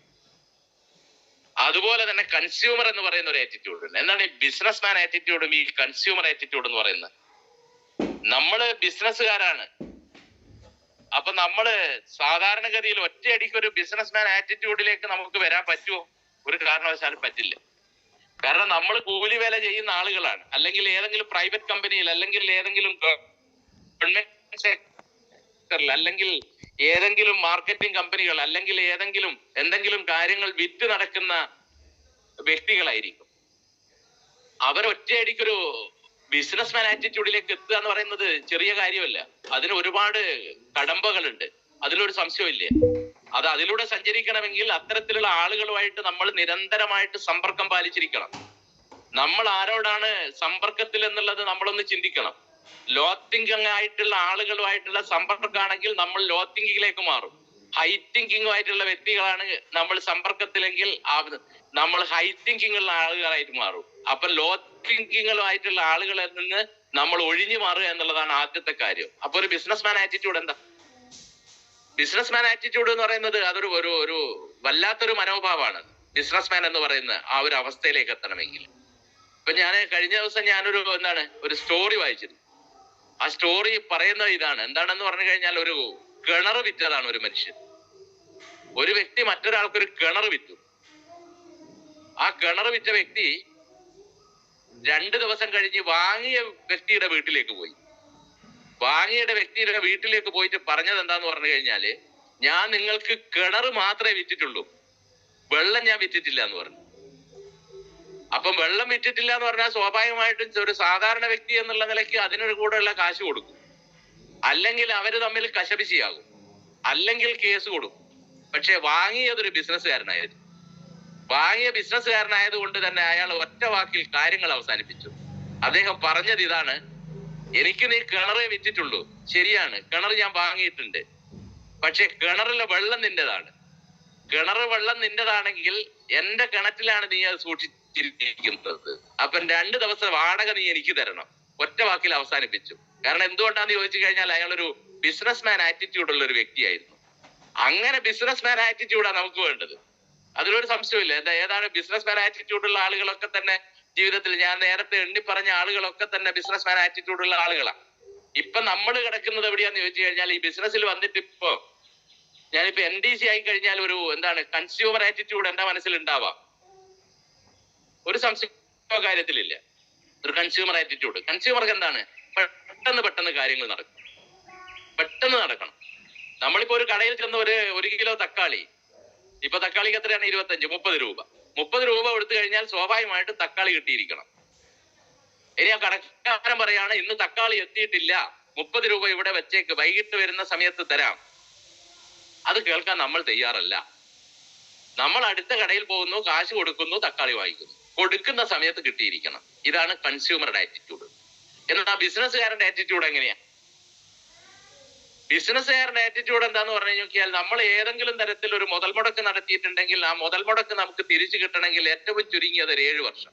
അതുപോലെ തന്നെ കൺസ്യൂമർ എന്ന് പറയുന്ന ഒരു ആറ്റിറ്റ്യൂഡ് ഉണ്ട്. എന്താണ് ഈ ബിസിനസ്മാൻ ആറ്റിറ്റ്യൂഡും ഈ കൺസ്യൂമർ ആറ്റിറ്റ്യൂഡ് എന്ന് പറയുന്നത്? നമ്മള് ബിസിനസ്സുകാരാണ്. അപ്പൊ നമ്മള് സാധാരണഗതിയിൽ ഒറ്റയടിക്ക് ഒരു ബിസിനസ്മാൻ ആറ്റിറ്റ്യൂഡിലേക്ക് നമുക്ക് വരാൻ പറ്റുമോ? ഒരു കാരണവശാലും പറ്റില്ല. കാരണം നമ്മൾ കൂലി വേല ചെയ്യുന്ന ആളുകളാണ്, അല്ലെങ്കിൽ ഏതെങ്കിലും പ്രൈവറ്റ് കമ്പനിയിൽ, അല്ലെങ്കിൽ ഏതെങ്കിലും ഗവൺമെന്റ് സെക്ടറിൽ, അല്ലെങ്കിൽ ഏതെങ്കിലും മാർക്കറ്റിംഗ് കമ്പനികൾ, അല്ലെങ്കിൽ എന്തെങ്കിലും കാര്യങ്ങൾ വിറ്റ് നടക്കുന്ന വ്യക്തികളായിരിക്കും. അവർ ഒറ്റയടിക്കൊരു ബിസിനസ്മാൻ ആറ്റിറ്റ്യൂഡിലേക്ക് എത്തുക എന്ന് പറയുന്നത് ചെറിയ കാര്യമല്ല. അതിന് ഒരുപാട് കടമ്പകളുണ്ട്, അതിലൊരു സംശയമില്ല. അതിലൂടെ സഞ്ചരിക്കണമെങ്കിൽ അത്തരത്തിലുള്ള ആളുകളുമായിട്ട് നമ്മൾ നിരന്തരമായിട്ട് സമ്പർക്കം പാലിച്ചിരിക്കണം. നമ്മൾ ആരോടാണ് സമ്പർക്കത്തിൽ എന്നുള്ളത് നമ്മളൊന്ന് ചിന്തിക്കണം. ലോ തിങ്കിങ് ആയിട്ടുള്ള ആളുകളുമായിട്ടുള്ള സമ്പർക്കമാണെങ്കിൽ നമ്മൾ ലോ തിങ്കിങ്ങിലേക്ക് മാറും. ഹൈ തിങ്കിങ്ങുമായിട്ടുള്ള വ്യക്തികളാണ് നമ്മൾ സമ്പർക്കത്തിലെങ്കിൽ നമ്മൾ ഹൈ തിങ്കിങ് ഉള്ള ആളുകളായിട്ട് മാറും. അപ്പൊ ലോ തിങ്കിങ്ങുമായിട്ടുള്ള ആളുകളിൽ നിന്ന് നമ്മൾ ഒഴിഞ്ഞു മാറുക എന്നുള്ളതാണ് ആദ്യത്തെ കാര്യം. അപ്പൊ ഒരു ബിസിനസ്മാൻ ആറ്റിറ്റ്യൂഡ് എന്താ? ബിസിനസ്മാൻ ആറ്റിറ്റ്യൂഡ് എന്ന് പറയുന്നത് അതൊരു ഒരു വല്ലാത്തൊരു മനോഭാവമാണ്. ബിസിനസ്മാൻ എന്ന് പറയുന്ന ആ ഒരു അവസ്ഥയിലേക്ക് എത്തണമെങ്കിൽ. ഇപ്പൊ ഞാൻ കഴിഞ്ഞ ദിവസം ഞാനൊരു ഒരു സ്റ്റോറി വായിച്ചിരുന്നു. ആ സ്റ്റോറി പറയുന്നത് ഇതാണ്. എന്താണെന്ന് പറഞ്ഞു കഴിഞ്ഞാൽ, ഒരു കിണർ വിറ്റതാണ് ഒരു മനുഷ്യൻ. ഒരു വ്യക്തി മറ്റൊരാൾക്കൊരു കിണർ വിറ്റു. ആ കിണർ വിറ്റ വ്യക്തി 2 ദിവസം കഴിഞ്ഞ് വാങ്ങിയ വ്യക്തിയുടെ വീട്ടിലേക്ക് പോയി. വാങ്ങിയുടെ വ്യക്തിയുടെ വീട്ടിലേക്ക് പോയിട്ട് പറഞ്ഞത് എന്താന്ന് പറഞ്ഞു കഴിഞ്ഞാല്, ഞാൻ നിങ്ങൾക്ക് കിണർ മാത്രമേ വിറ്റിട്ടുള്ളൂ, വെള്ളം ഞാൻ വിറ്റിട്ടില്ല എന്ന് പറഞ്ഞു. അപ്പം വെള്ളം വിറ്റിട്ടില്ല എന്ന് പറഞ്ഞാൽ സ്വാഭാവികമായിട്ടും ഒരു സാധാരണ വ്യക്തി എന്നുള്ള നിലയ്ക്ക് അതിനൊരു കൂടെയുള്ള കാശ് കൊടുക്കും, അല്ലെങ്കിൽ അവര് തമ്മിൽ കശപിശിയാകും, അല്ലെങ്കിൽ കേസ് കൊടുക്കും. പക്ഷെ വാങ്ങിയതൊരു ബിസിനസ്സുകാരനായിരുന്നു. വാങ്ങിയ ബിസിനസ്സുകാരനായത് കൊണ്ട് തന്നെ അയാൾ ഒറ്റ വാക്കിൽ കാര്യങ്ങൾ അവസാനിപ്പിച്ചു. അദ്ദേഹം പറഞ്ഞത് ഇതാണ്: എനിക്ക് നീ കിണറേ വിറ്റിട്ടുള്ളൂ, ശരിയാണ്, കിണർ ഞാൻ വാങ്ങിയിട്ടുണ്ട്, പക്ഷെ കിണറിലെ വെള്ളം നിന്റേതാണ്. കിണർ വെള്ളം നിന്റേതാണെങ്കിൽ എന്റെ കിണറ്റിലാണ് നീ അത് സൂക്ഷിച്ചിരിക്കുന്നത്. അപ്പം 2 ദിവസം വാടക നീ എനിക്ക് തരണം. ഒറ്റ വാക്കിൽ അവസാനിപ്പിച്ചു. കാരണം എന്തുകൊണ്ടാന്ന് ചോദിച്ചു കഴിഞ്ഞാൽ, അയാളൊരു ബിസിനസ്മാൻ ആറ്റിറ്റ്യൂഡ് ഉള്ള ഒരു വ്യക്തിയായിരുന്നു. അങ്ങനെ ബിസിനസ്മാൻ ആറ്റിറ്റ്യൂഡാണ് നമുക്ക് വേണ്ടത്, അതിലൊരു സംശയമില്ല. ഏതാണ് ബിസിനസ്മാൻ ആറ്റിറ്റ്യൂഡ് ഉള്ള ആളുകളൊക്കെ തന്നെ ജീവിതത്തിൽ ഞാൻ നേരത്തെ എണ്ണി പറഞ്ഞ ആളുകളൊക്കെ തന്നെ ബിസിനസ്മാൻ ആറ്റിറ്റ്യൂഡ് ഉള്ള ആളുകളാണ്. ഇപ്പൊ നമ്മൾ കിടക്കുന്നത് എവിടെയാന്ന് ചോദിച്ചു കഴിഞ്ഞാൽ, ഈ ബിസിനസ്സിൽ വന്നിട്ട് ഇപ്പൊ ഞാനിപ്പോ NDC ആയി കഴിഞ്ഞാൽ ഒരു കൺസ്യൂമർ ആറ്റിറ്റ്യൂഡ് എന്റെ മനസ്സിൽ ഉണ്ടാവാം, ഒരു സംശയ കാര്യത്തിലില്ല. ഒരു കൺസ്യൂമർ ആറ്റിറ്റ്യൂഡ്, കൺസ്യൂമർക്ക് എന്താണ്? പെട്ടെന്ന് കാര്യങ്ങൾ നടക്കും, പെട്ടെന്ന് നടക്കണം. നമ്മളിപ്പോ ഒരു കടയിൽ ചെന്ന് ഒരു കിലോ തക്കാളി, ഇപ്പൊ തക്കാളിക്ക് എത്രയാണ്? 25-30 രൂപ. 30 രൂപ കൊടുത്തു കഴിഞ്ഞാൽ സ്വാഭാവികമായിട്ട് തക്കാളി കിട്ടിയിരിക്കണം. ഇനി ആ കടക്കാരൻ പറയാണ്, ഇന്ന് തക്കാളി എത്തിയിട്ടില്ല, 30 രൂപ ഇവിടെ വെച്ചേക്ക്, വൈകിട്ട് വരുന്ന സമയത്ത് തരാം. അത് കേൾക്കാൻ നമ്മൾ തയ്യാറല്ല. നമ്മൾ അടുത്ത കടയിൽ പോകുന്നു, കാശ് കൊടുക്കുന്നു, തക്കാളി വാങ്ങിക്കുന്നു, കൊടുക്കുന്ന സമയത്ത് കിട്ടിയിരിക്കണം. ഇതാണ് കൺസ്യൂമറുടെ ആറ്റിറ്റ്യൂഡ്. എന്നാൽ ആ ബിസിനസ്സുകാരന്റെ ആറ്റിറ്റ്യൂഡ് എങ്ങനെയാ? ബിസിനസ്സുകാരുടെ ആറ്റിറ്റ്യൂഡ് എന്താന്ന് പറഞ്ഞു നോക്കിയാൽ, നമ്മൾ ഏതെങ്കിലും തരത്തിൽ ഒരു മുതൽ മുടക്ക് നടത്തിയിട്ടുണ്ടെങ്കിൽ ആ മുതൽ മുടക്ക് നമുക്ക് തിരിച്ചു കിട്ടണമെങ്കിൽ ഏറ്റവും ചുരുങ്ങിയത് 7 വർഷം.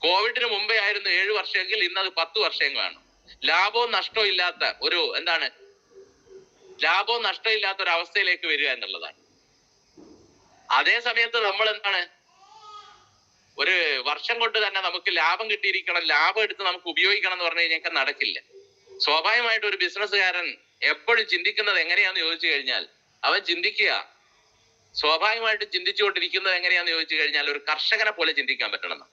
കോവിഡിന് മുമ്പേ ആയിരുന്നു 7 വർഷമെങ്കിൽ ഇന്നത് 10 വർഷം കാണും. ലാഭവും നഷ്ടവും ഇല്ലാത്ത ലാഭവും നഷ്ടമില്ലാത്ത ഒരു അവസ്ഥയിലേക്ക് വരിക എന്നുള്ളതാണ്. അതേ സമയത്ത് നമ്മൾ ഒരു വർഷം കൊണ്ട് തന്നെ നമുക്ക് ലാഭം കിട്ടിയിരിക്കണം, ലാഭം എടുത്ത് നമുക്ക് ഉപയോഗിക്കണം എന്ന് പറഞ്ഞു കഴിഞ്ഞാൽ നടക്കില്ല. സ്വാഭാവികമായിട്ട് ഒരു ബിസിനസ്സുകാരൻ എപ്പോഴും ചിന്തിക്കുന്നത് എങ്ങനെയാന്ന് ചോദിച്ചു കഴിഞ്ഞാൽ, അവൻ സ്വാഭാവികമായിട്ട് ചിന്തിച്ചുകൊണ്ടിരിക്കുന്നത് എങ്ങനെയാന്ന് ചോദിച്ചു കഴിഞ്ഞാൽ, ഒരു കർഷകനെ പോലെ ചിന്തിക്കാൻ പറ്റണം.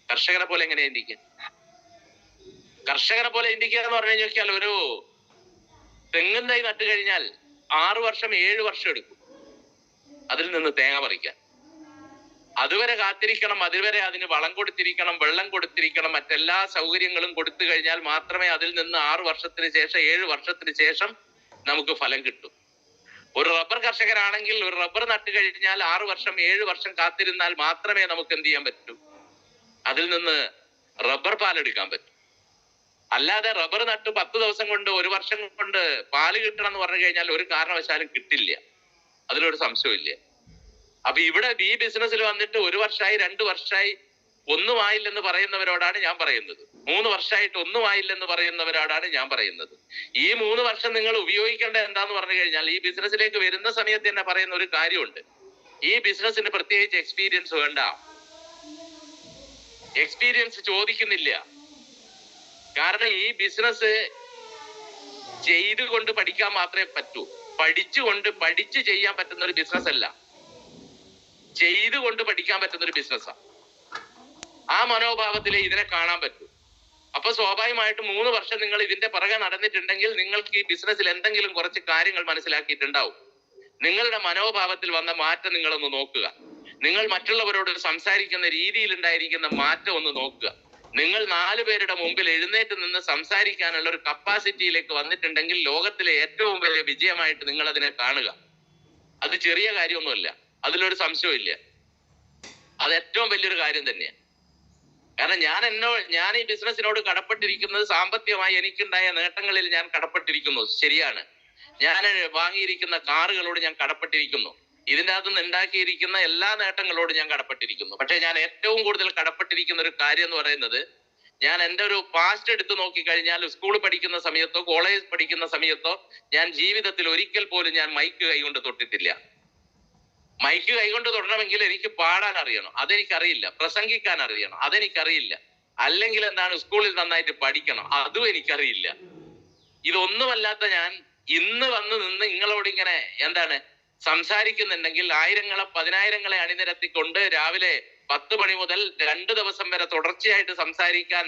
കർഷകനെ പോലെ എങ്ങനെയാ ചിന്തിക്കുക? കർഷകനെ പോലെ ചിന്തിക്കുക എന്ന് പറഞ്ഞു കഴിഞ്ഞാൽ, ഒരു തെങ്ങും തൈ നട്ടു കഴിഞ്ഞാൽ 6 വർഷം 7 വർഷം എടുക്കും അതിൽ നിന്ന് തേങ്ങ പറിക്കാൻ. അതുവരെ കാത്തിരിക്കണം, അതുവരെ അതിന് വളം കൊടുത്തിരിക്കണം, വെള്ളം കൊടുത്തിരിക്കണം, മറ്റെല്ലാ സൗകര്യങ്ങളും കൊടുത്തു കഴിഞ്ഞാൽ മാത്രമേ അതിൽ നിന്ന് 6 വർഷത്തിന് ശേഷം 7 വർഷത്തിന് ശേഷം നമുക്ക് ഫലം കിട്ടും. ഒരു റബ്ബർ കർഷകരാണെങ്കിൽ ഒരു റബ്ബർ നട്ട് കഴിഞ്ഞാൽ 6 വർഷം 7 വർഷം കാത്തിരുന്നാൽ മാത്രമേ നമുക്ക് എന്ത് ചെയ്യാൻ പറ്റൂ, അതിൽ നിന്ന് റബ്ബർ പാലെടുക്കാൻ പറ്റും. അല്ലാതെ റബ്ബർ നട്ട് 10 ദിവസം കൊണ്ട് 1 വർഷം കൊണ്ട് പാല് കിട്ടണം എന്ന് പറഞ്ഞു കഴിഞ്ഞാൽ ഒരു കാരണവശാലും കിട്ടില്ല, അതിലൊരു സംശയമില്ല. അപ്പൊ ഇവിടെ ഈ ബിസിനസ്സിൽ വന്നിട്ട് 1 വർഷമായി 2 വർഷമായി ഒന്നും ആയില്ലെന്ന് പറയുന്നവരോടാണ് ഞാൻ പറയുന്നത്. 3 വർഷമായിട്ട് ഒന്നും ആയില്ലെന്ന് പറയുന്നവരോടാണ് ഞാൻ പറയുന്നത്. ഈ 3 വർഷം നിങ്ങൾ ഉപയോഗിക്കേണ്ട എന്താന്ന് പറഞ്ഞു കഴിഞ്ഞാൽ, ഈ ബിസിനസ്സിലേക്ക് വരുന്ന സമയത്ത് തന്നെ പറയുന്ന ഒരു കാര്യമുണ്ട്. ഈ ബിസിനസ്സിന് പ്രത്യേകിച്ച് എക്സ്പീരിയൻസ് വേണ്ട, എക്സ്പീരിയൻസ് ചോദിക്കുന്നില്ല. കാരണം ഈ ബിസിനസ് ചെയ്തുകൊണ്ട് പഠിക്കാൻ മാത്രമേ പറ്റൂ. പഠിച്ച് ചെയ്യാൻ പറ്റുന്ന ഒരു ബിസിനസ് അല്ല, ചെയ്തുകൊണ്ട് പഠിക്കാൻ പറ്റുന്ന ഒരു ബിസിനസ്സാണ്. ആ മനോഭാവത്തിലെ ഇതിനെ കാണാൻ പറ്റൂ. അപ്പൊ സ്വാഭാവികമായിട്ടും 3 വർഷം നിങ്ങൾ ഇതിന്റെ പുറകെ നടന്നിട്ടുണ്ടെങ്കിൽ നിങ്ങൾക്ക് ഈ ബിസിനസ്സിൽ എന്തെങ്കിലും കുറച്ച് കാര്യങ്ങൾ മനസ്സിലാക്കിയിട്ടുണ്ടാവും. നിങ്ങളുടെ മനോഭാവത്തിൽ വന്ന മാറ്റം നിങ്ങളൊന്ന് നോക്കുക. നിങ്ങൾ മറ്റുള്ളവരോട് സംസാരിക്കുന്ന രീതിയിൽ ഉണ്ടായിരിക്കുന്ന മാറ്റം ഒന്ന് നോക്കുക. നിങ്ങൾ 4 പേരുടെ മുമ്പിൽ എഴുന്നേറ്റ് നിന്ന് സംസാരിക്കാനുള്ള ഒരു കപ്പാസിറ്റിയിലേക്ക് വന്നിട്ടുണ്ടെങ്കിൽ ലോകത്തിലെ ഏറ്റവും വലിയ വിജയമായിട്ട് നിങ്ങൾ അതിനെ കാണുക. അത് ചെറിയ കാര്യമൊന്നുമല്ല, അതിലൊരു സംശയമില്ല. അത് ഏറ്റവും വലിയൊരു കാര്യം തന്നെയാണ്. കാരണം ഞാൻ ഈ ബിസിനസ്സിനോട് കടപ്പെട്ടിരിക്കുന്നത് സാമ്പത്തികമായി എനിക്കുണ്ടായ നേട്ടങ്ങളിൽ ഞാൻ കടപ്പെട്ടിരിക്കുന്നു, ശരിയാണ്. ഞാൻ വാങ്ങിയിരിക്കുന്ന കാറുകളോട് ഞാൻ കടപ്പെട്ടിരിക്കുന്നു, ഇതിൻ്റെ അകത്തുനിന്ന് ഉണ്ടാക്കിയിരിക്കുന്ന എല്ലാ നേട്ടങ്ങളോടും ഞാൻ കടപ്പെട്ടിരിക്കുന്നു. പക്ഷെ ഞാൻ ഏറ്റവും കൂടുതൽ കടപ്പെട്ടിരിക്കുന്ന ഒരു കാര്യം എന്ന് പറയുന്നത്, ഞാൻ എൻ്റെ ഒരു പാസ്റ്റ് എടുത്തു നോക്കിക്കഴിഞ്ഞാൽ സ്കൂൾ പഠിക്കുന്ന സമയത്തോ കോളേജ് പഠിക്കുന്ന സമയത്തോ ഞാൻ ജീവിതത്തിൽ ഒരിക്കൽ പോലും ഞാൻ മൈക്ക് കൈകൊണ്ട് തൊട്ടിട്ടില്ല. മൈക്ക് കൈകൊണ്ട് തൊടണമെങ്കിൽ എനിക്ക് പാടാൻ അറിയണം, അതെനിക്കറിയില്ല. പ്രസംഗിക്കാൻ അറിയണം, അതെനിക്കറിയില്ല. അല്ലെങ്കിൽ എന്താണ്, സ്കൂളിൽ നന്നായിട്ട് പഠിക്കണം, അതും എനിക്കറിയില്ല. ഇതൊന്നുമല്ലാത്ത ഞാൻ ഇന്ന് വന്ന് നിന്ന് നിങ്ങളോട് ഇങ്ങനെ എന്താണ് സംസാരിക്കുന്നുണ്ടെങ്കിൽ ആയിരങ്ങളെ 10,000ങ്ങളെ അണിനിരത്തിക്കൊണ്ട് രാവിലെ 10 മണി മുതൽ 2 ദിവസം വരെ തുടർച്ചയായിട്ട് സംസാരിക്കാൻ,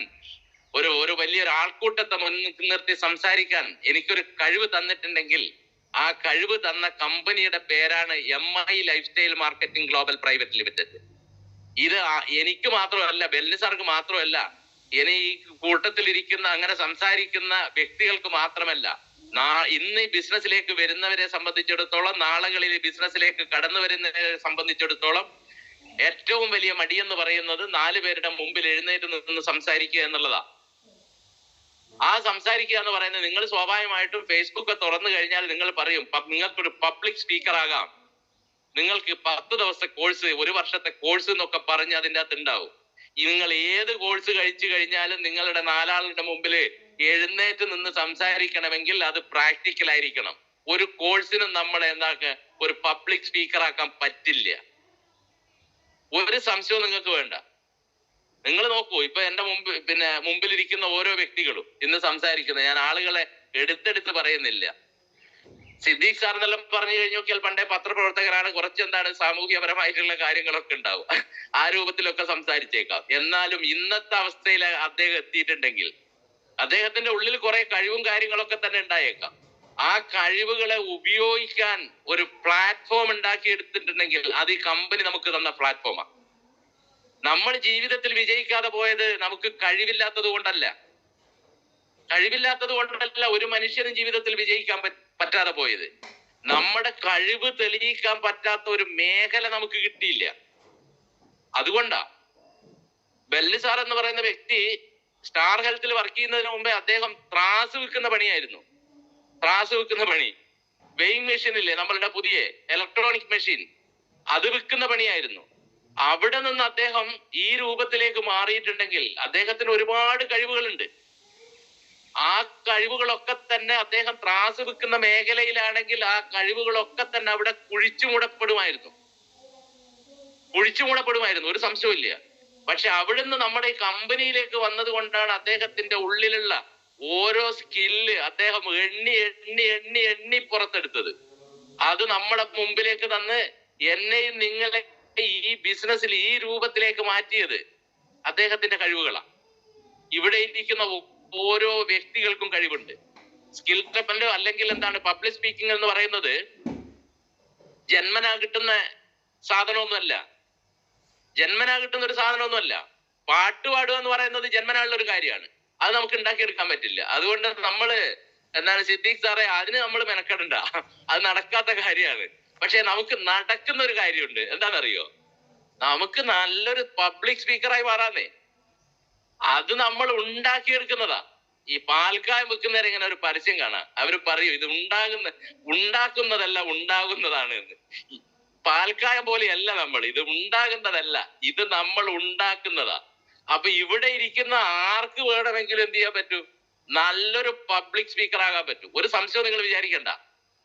ഒരു വലിയൊരു ആൾക്കൂട്ടത്തെ മുന്നിൽ നിർത്തി സംസാരിക്കാൻ എനിക്കൊരു കഴിവ് തന്നിട്ടുണ്ടെങ്കിൽ ആ കഴിവ് തന്ന കമ്പനിയുടെ പേരാണ് MI life style marketing global private limited. ഇത് എനിക്ക് മാത്രമല്ല, ബെല്ലി സാർക്ക് മാത്രമല്ല, ഈ കൂട്ടത്തിൽ ഇരിക്കുന്ന അങ്ങനെ സംസാരിക്കുന്ന വ്യക്തികൾക്ക് മാത്രമല്ല, ഇന്ന് ഈ ബിസിനസ്സിലേക്ക് വരുന്നവരെ സംബന്ധിച്ചിടത്തോളം, നാളുകളിൽ ഈ ബിസിനസ്സിലേക്ക് കടന്നു വരുന്നവരെ സംബന്ധിച്ചിടത്തോളം ഏറ്റവും വലിയ മടിയെന്ന് പറയുന്നത് 4 പേരുടെ മുമ്പിൽ എഴുന്നേറ്റ് നിന്ന് സംസാരിക്കുക എന്നുള്ളതാ. ആ സംസാരിക്കുക എന്ന് പറയുന്നത്, നിങ്ങൾ സ്വാഭാവികമായിട്ടും ഫേസ്ബുക്ക് തുറന്നു കഴിഞ്ഞാൽ നിങ്ങൾ പറയും നിങ്ങൾക്കൊരു പബ്ലിക് സ്പീക്കർ ആകാം, നിങ്ങൾക്ക് 10 ദിവസത്തെ കോഴ്സ്, 1 വർഷത്തെ കോഴ്സ് എന്നൊക്കെ പറഞ്ഞ് അതിൻ്റെ അകത്ത് ഉണ്ടാവും. നിങ്ങൾ ഏത് കോഴ്സ് കഴിച്ചു കഴിഞ്ഞാലും നിങ്ങളുടെ 4 ആളുടെ മുമ്പിൽ എഴുന്നേറ്റ് നിന്ന് സംസാരിക്കണമെങ്കിൽ അത് പ്രാക്ടിക്കൽ ആയിരിക്കണം. ഒരു കോഴ്സിനും നമ്മളെ ഒരു പബ്ലിക് സ്പീക്കർ ആക്കാൻ പറ്റില്ല. ഒരു സംശയവും നിങ്ങൾക്ക് വേണ്ട. നിങ്ങൾ നോക്കൂ, ഇപ്പൊ എന്റെ മുമ്പിലിരിക്കുന്ന ഓരോ വ്യക്തികളും ഇന്ന് സംസാരിക്കുന്ന, ഞാൻ ആളുകളെ എടുത്തെടുത്ത് പറയുന്നില്ല. സിദ്ദീഖ് സാർ എന്നെല്ലാം പറഞ്ഞു കഴിഞ്ഞു നോക്കിയാൽ പണ്ടേ പത്രപ്രവർത്തകരാണ്, കുറച്ച് സാമൂഹ്യപരമായിട്ടുള്ള കാര്യങ്ങളൊക്കെ ഉണ്ടാവും, ആ രൂപത്തിലൊക്കെ സംസാരിച്ചേക്കാം. എന്നാലും ഇന്നത്തെ അവസ്ഥയിൽ അദ്ദേഹം എത്തിയിട്ടുണ്ടെങ്കിൽ അദ്ദേഹത്തിന്റെ ഉള്ളിൽ കുറെ കഴിവും കാര്യങ്ങളൊക്കെ തന്നെ ഉണ്ടായേക്കാം. ആ കഴിവുകളെ ഉപയോഗിക്കാൻ ഒരു പ്ലാറ്റ്ഫോം ഉണ്ടാക്കി എടുത്തിട്ടുണ്ടെങ്കിൽ അത് ഈ കമ്പനി നമുക്ക് തന്ന പ്ലാറ്റ്ഫോമാണ്. നമ്മൾ ജീവിതത്തിൽ വിജയിക്കാതെ പോയത് നമുക്ക് കഴിവില്ലാത്തത് കൊണ്ടല്ല, ഒരു മനുഷ്യനും ജീവിതത്തിൽ വിജയിക്കാൻ പറ്റാതെ പോയത്. നമ്മുടെ കഴിവ് തെളിയിക്കാൻ പറ്റാത്ത ഒരു മേഖല നമുക്ക് കിട്ടിയില്ല. അതുകൊണ്ടാ ബെല്ലി സാർ എന്ന് പറയുന്ന വ്യക്തി സ്റ്റാർ ഹെൽത്തിൽ വർക്ക് ചെയ്യുന്നതിന് മുമ്പേ അദ്ദേഹം ത്രാസ് വിൽക്കുന്ന പണിയായിരുന്നു. വെയിങ് മെഷീൻ ഇല്ലേ, നമ്മളുടെ പുതിയ ഇലക്ട്രോണിക് മെഷീൻ, അത് വിൽക്കുന്ന പണിയായിരുന്നു. അവിടെ നിന്ന് അദ്ദേഹം ഈ രൂപത്തിലേക്ക് മാറിയിട്ടുണ്ടെങ്കിൽ അദ്ദേഹത്തിന് ഒരുപാട് കഴിവുകളുണ്ട്. ആ കഴിവുകളൊക്കെ തന്നെ അദ്ദേഹം ത്രാസ് വിൽക്കുന്ന മേഖലയിലാണെങ്കിൽ ആ കഴിവുകളൊക്കെ തന്നെ അവിടെ കുഴിച്ചുമൂടപ്പെടുമായിരുന്നു, ഒരു സംശയമില്ല. പക്ഷെ അവിടുന്ന് നമ്മുടെ ഈ കമ്പനിയിലേക്ക് വന്നത് കൊണ്ടാണ് അദ്ദേഹത്തിന്റെ ഉള്ളിലുള്ള ഓരോ സ്കില്ല് അദ്ദേഹം എണ്ണി പുറത്തെടുത്തത്. അത് നമ്മുടെ മുമ്പിലേക്ക് തന്ന് എന്നെയും നിങ്ങളെ ഈ ബിസിനസ്സിൽ ഈ രൂപത്തിലേക്ക് മാറ്റിയത് അദ്ദേഹത്തിന്റെ കഴിവുകളാണ്. ഇവിടെ ഇരിക്കുന്ന ഓരോ വ്യക്തികൾക്കും കഴിവുണ്ട്. സ്കിൽ ഡെവലപ്മെന്റ് അല്ലെങ്കിൽ എന്താണ് പബ്ലിക് സ്പീക്കിംഗ് എന്ന് പറയുന്നത് ജന്മനാ കിട്ടുന്ന സാധനമൊന്നുമല്ല. ജന്മനാ കിട്ടുന്ന ഒരു സാധനമൊന്നുമല്ല. പാട്ട് പാടുക എന്ന് പറയുന്നത് ജന്മനായുള്ള ഒരു കാര്യമാണ്. അത് നമുക്ക് ഉണ്ടാക്കിയെടുക്കാൻ പറ്റില്ല. അതുകൊണ്ട് നമ്മള് എന്താണ് സിദ്ദീഖ് സാറേ, അതിന് നമ്മൾ മെനക്കെടണ്ട, അത് നടക്കാത്ത കാര്യമാണ്. പക്ഷെ നമുക്ക് നടക്കുന്ന ഒരു കാര്യമുണ്ട്. എന്താണെന്നറിയോ? നമുക്ക് നല്ലൊരു പബ്ലിക് സ്പീക്കറായി മാറാന്നേ. അത് നമ്മൾ ഉണ്ടാക്കിയെടുക്കുന്നതാ. ഈ പാൽക്കായം വെക്കുന്നവരെ ഇങ്ങനെ ഒരു പരസ്യം കാണാം. അവര് പറയും ഇത് ഉണ്ടാക്കുന്നതല്ല ഉണ്ടാകുന്നതാണ് എന്ന്. പാൽക്കായം പോലെയല്ല നമ്മൾ, ഇത് ഉണ്ടാകുന്നതല്ല, ഇത് നമ്മൾ ഉണ്ടാക്കുന്നതാ. അപ്പൊ ഇവിടെ ഇരിക്കുന്ന ആർക്ക് വേണമെങ്കിലും എന്ത് ചെയ്യാൻ പറ്റൂ? നല്ലൊരു പബ്ലിക് സ്പീക്കർ ആകാൻ പറ്റും. ഒരു സംശയം നിങ്ങൾ വിചാരിക്കണ്ട.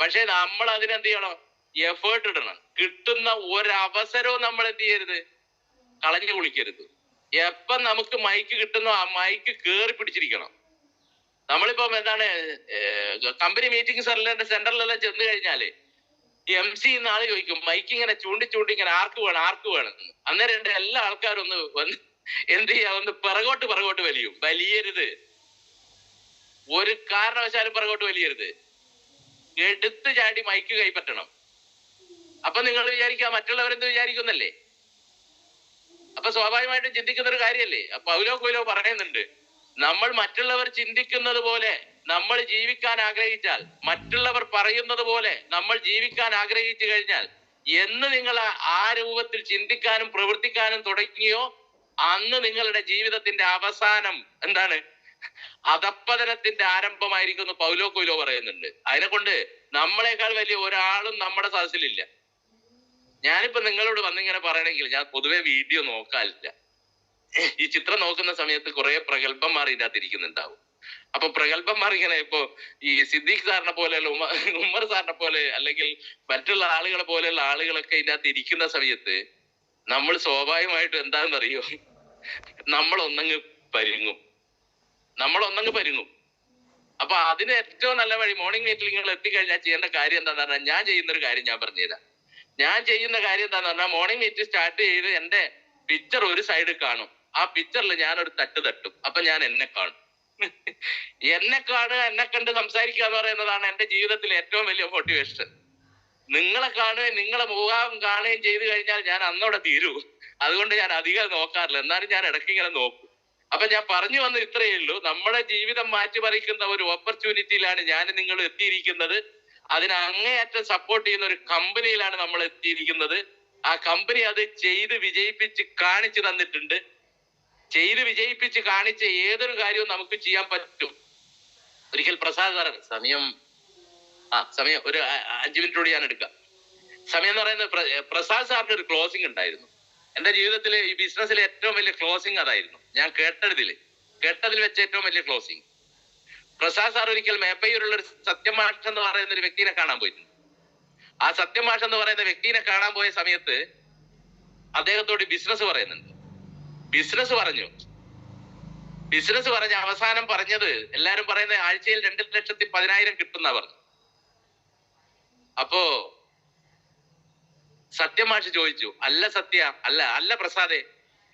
പക്ഷെ നമ്മൾ അതിനെന്ത് ചെയ്യണം? എഫേർട്ട് ഇടണം. കിട്ടുന്ന ഒരവസരവും നമ്മൾ എന്ത് ചെയ്യരുത്? കളഞ്ഞു കുളിക്കരുത്. എപ്പം നമുക്ക് മൈക്ക് കിട്ടുന്നോ ആ മൈക്ക് കേറി പിടിച്ചിരിക്കണം. നമ്മളിപ്പം എന്താണ് കമ്പനി മീറ്റിംഗ് സെന്ററിലെല്ലാം ചെന്ന് കഴിഞ്ഞാല് MC ആള് ചോദിക്കും, മൈക്ക് ഇങ്ങനെ ചൂണ്ടി ഇങ്ങനെ ആർക്ക് വേണം. അന്നേരം എല്ലാ ആൾക്കാരും ഒന്ന് വന്ന് എന്ത് ചെയ്യാ, ഒന്ന് പിറകോട്ട് വലിയരുത്. ഒരു കാരണവശാലും പിറകോട്ട് വലിയരുത്. എടുത്ത് ചാടി മൈക്ക് കൈപ്പറ്റണം. അപ്പൊ നിങ്ങൾ വിചാരിക്കുക മറ്റുള്ളവരെന്ത് വിചാരിക്കുന്നല്ലേ? അപ്പൊ സ്വാഭാവികമായിട്ടും ചിന്തിക്കുന്ന ഒരു കാര്യല്ലേ. പൗലോ കൊയ്ലോ പറയുന്നുണ്ട്, നമ്മൾ മറ്റുള്ളവർ ചിന്തിക്കുന്നത് പോലെ നമ്മൾ ജീവിക്കാൻ ആഗ്രഹിച്ചാൽ, മറ്റുള്ളവർ പറയുന്നത് പോലെ നമ്മൾ ജീവിക്കാൻ ആഗ്രഹിച്ചു കഴിഞ്ഞാൽ, എന്ന് നിങ്ങൾ ആ രൂപത്തിൽ ചിന്തിക്കാനും പ്രവർത്തിക്കാനും തുടങ്ങിയോ, അന്ന് നിങ്ങളുടെ ജീവിതത്തിന്റെ അവസാനം എന്താണ്? അധപ്പതനത്തിന്റെ ആരംഭമായിരിക്കുന്നു പൗലോ കൊയ്ലോ പറയുന്നുണ്ട്. അതിനെ കൊണ്ട് നമ്മളെക്കാൾ വലിയ ഒരാളും നമ്മുടെ സദസ്സിലില്ല. ഞാനിപ്പോ നിങ്ങളോട് വന്നിങ്ങനെ പറയണമെങ്കിൽ ഞാൻ പൊതുവെ വീഡിയോ നോക്കാറില്ല. ഈ ചിത്രം നോക്കുന്ന സമയത്ത് കുറെ പ്രഗത്ഭന്മാർ ഇതിനകത്ത് ഇരിക്കുന്നുണ്ടാവും. അപ്പൊ പ്രഗത്ഭന്മാർ ഇങ്ങനെ ഇപ്പോ ഈ സിദ്ദീഖ് സാറിനെ പോലെയുള്ള ഉമ്മർ സാറിനെ പോലെ അല്ലെങ്കിൽ മറ്റുള്ള ആളുകളെ പോലെയുള്ള ആളുകളൊക്കെ ഇതിനകത്ത് ഇരിക്കുന്ന സമയത്ത് നമ്മൾ സ്വാഭാവികമായിട്ടും എന്താണെന്നറിയോ, നമ്മളൊന്നങ്ങ് പരുങ്ങും. അപ്പൊ അതിന് ഏറ്റവും നല്ല വഴി, മോർണിംഗ് മീറ്റിൽ നിങ്ങൾ എത്തിക്കഴിഞ്ഞാൽ ചെയ്യേണ്ട കാര്യം എന്താന്ന് പറഞ്ഞാൽ, ഞാൻ ചെയ്യുന്നൊരു കാര്യം ഞാൻ പറഞ്ഞുതരാം. ഞാൻ ചെയ്യുന്ന കാര്യം എന്താന്ന് പറഞ്ഞാൽ, മോർണിംഗ് മീറ്റ് സ്റ്റാർട്ട് ചെയ്ത് എന്റെ പിക്ചർ ഒരു സൈഡ് കാണും. ആ പിക്ചറിൽ ഞാനൊരു തട്ടും. അപ്പൊ ഞാൻ എന്നെ കാണും. എന്നെ കണ്ട് സംസാരിക്കുക എന്ന് പറയുന്നതാണ് എന്റെ ജീവിതത്തിലെ ഏറ്റവും വലിയ മോട്ടിവേഷൻ. നിങ്ങളെ കാണുകയും നിങ്ങളെ മുഖം കാണുകയും ചെയ്തു കഴിഞ്ഞാൽ ഞാൻ അന്നോടെ തീരൂ. അതുകൊണ്ട് ഞാൻ അധികം നോക്കാറില്ല. എന്നാലും ഞാൻ ഇടയ്ക്ക് ഇങ്ങനെ നോക്കും. അപ്പൊ ഞാൻ പറഞ്ഞു വന്ന ഇത്രയേ ഉള്ളൂ. നമ്മുടെ ജീവിതം മാറ്റിമറിക്കുന്ന ഒരു ഓപ്പർച്യൂണിറ്റിയിലാണ് ഞാൻ നിങ്ങൾ എത്തിയിരിക്കുന്നത്. അതിന് അങ്ങേയറ്റം സപ്പോർട്ട് ചെയ്യുന്ന ഒരു കമ്പനിയിലാണ് നമ്മൾ എത്തിയിരിക്കുന്നത്. ആ കമ്പനി അത് ചെയ്ത് വിജയിപ്പിച്ച് കാണിച്ചു തന്നിട്ടുണ്ട്. ചെയ്ത് വിജയിപ്പിച്ച് കാണിച്ച ഏതൊരു കാര്യവും നമുക്ക് ചെയ്യാൻ പറ്റും. ഒരിക്കൽ പ്രസാദ് സാർ, സമയം ഒരു 5 മിനിറ്റ് കൂടി ഞാൻ എടുക്കാം. സമയം എന്ന് പറയുന്നത് പ്രസാദ് സാറിന്റെ ഒരു ക്ലോസിംഗ് ഉണ്ടായിരുന്നു. എന്റെ ജീവിതത്തിലെ ഈ ബിസിനസ്സിലെ ഏറ്റവും വലിയ ക്ലോസിംഗ് അതായിരുന്നു. ഞാൻ കേട്ടതിൽ വെച്ച ഏറ്റവും വലിയ ക്ലോസിംഗ്. പ്രസാദ് സാർ ഒരിക്കൽ മേപ്പയൂരുള്ള ഒരു സത്യമാഷ് എന്ന് പറയുന്ന ഒരു വ്യക്തിനെ കാണാൻ പോയിട്ടുണ്ട്. ആ സത്യമാഷ് എന്ന് പറയുന്ന വ്യക്തിനെ കാണാൻ പോയ സമയത്ത് അദ്ദേഹത്തോട് ബിസിനസ് പറയുന്നുണ്ട്. ബിസിനസ് പറഞ്ഞ അവസാനം പറഞ്ഞത്, എല്ലാരും പറയുന്ന ആഴ്ചയിൽ 2,10,000 കിട്ടുന്ന പറഞ്ഞു. അപ്പോ സത്യമാഷ് ചോദിച്ചു, അല്ല പ്രസാദേ,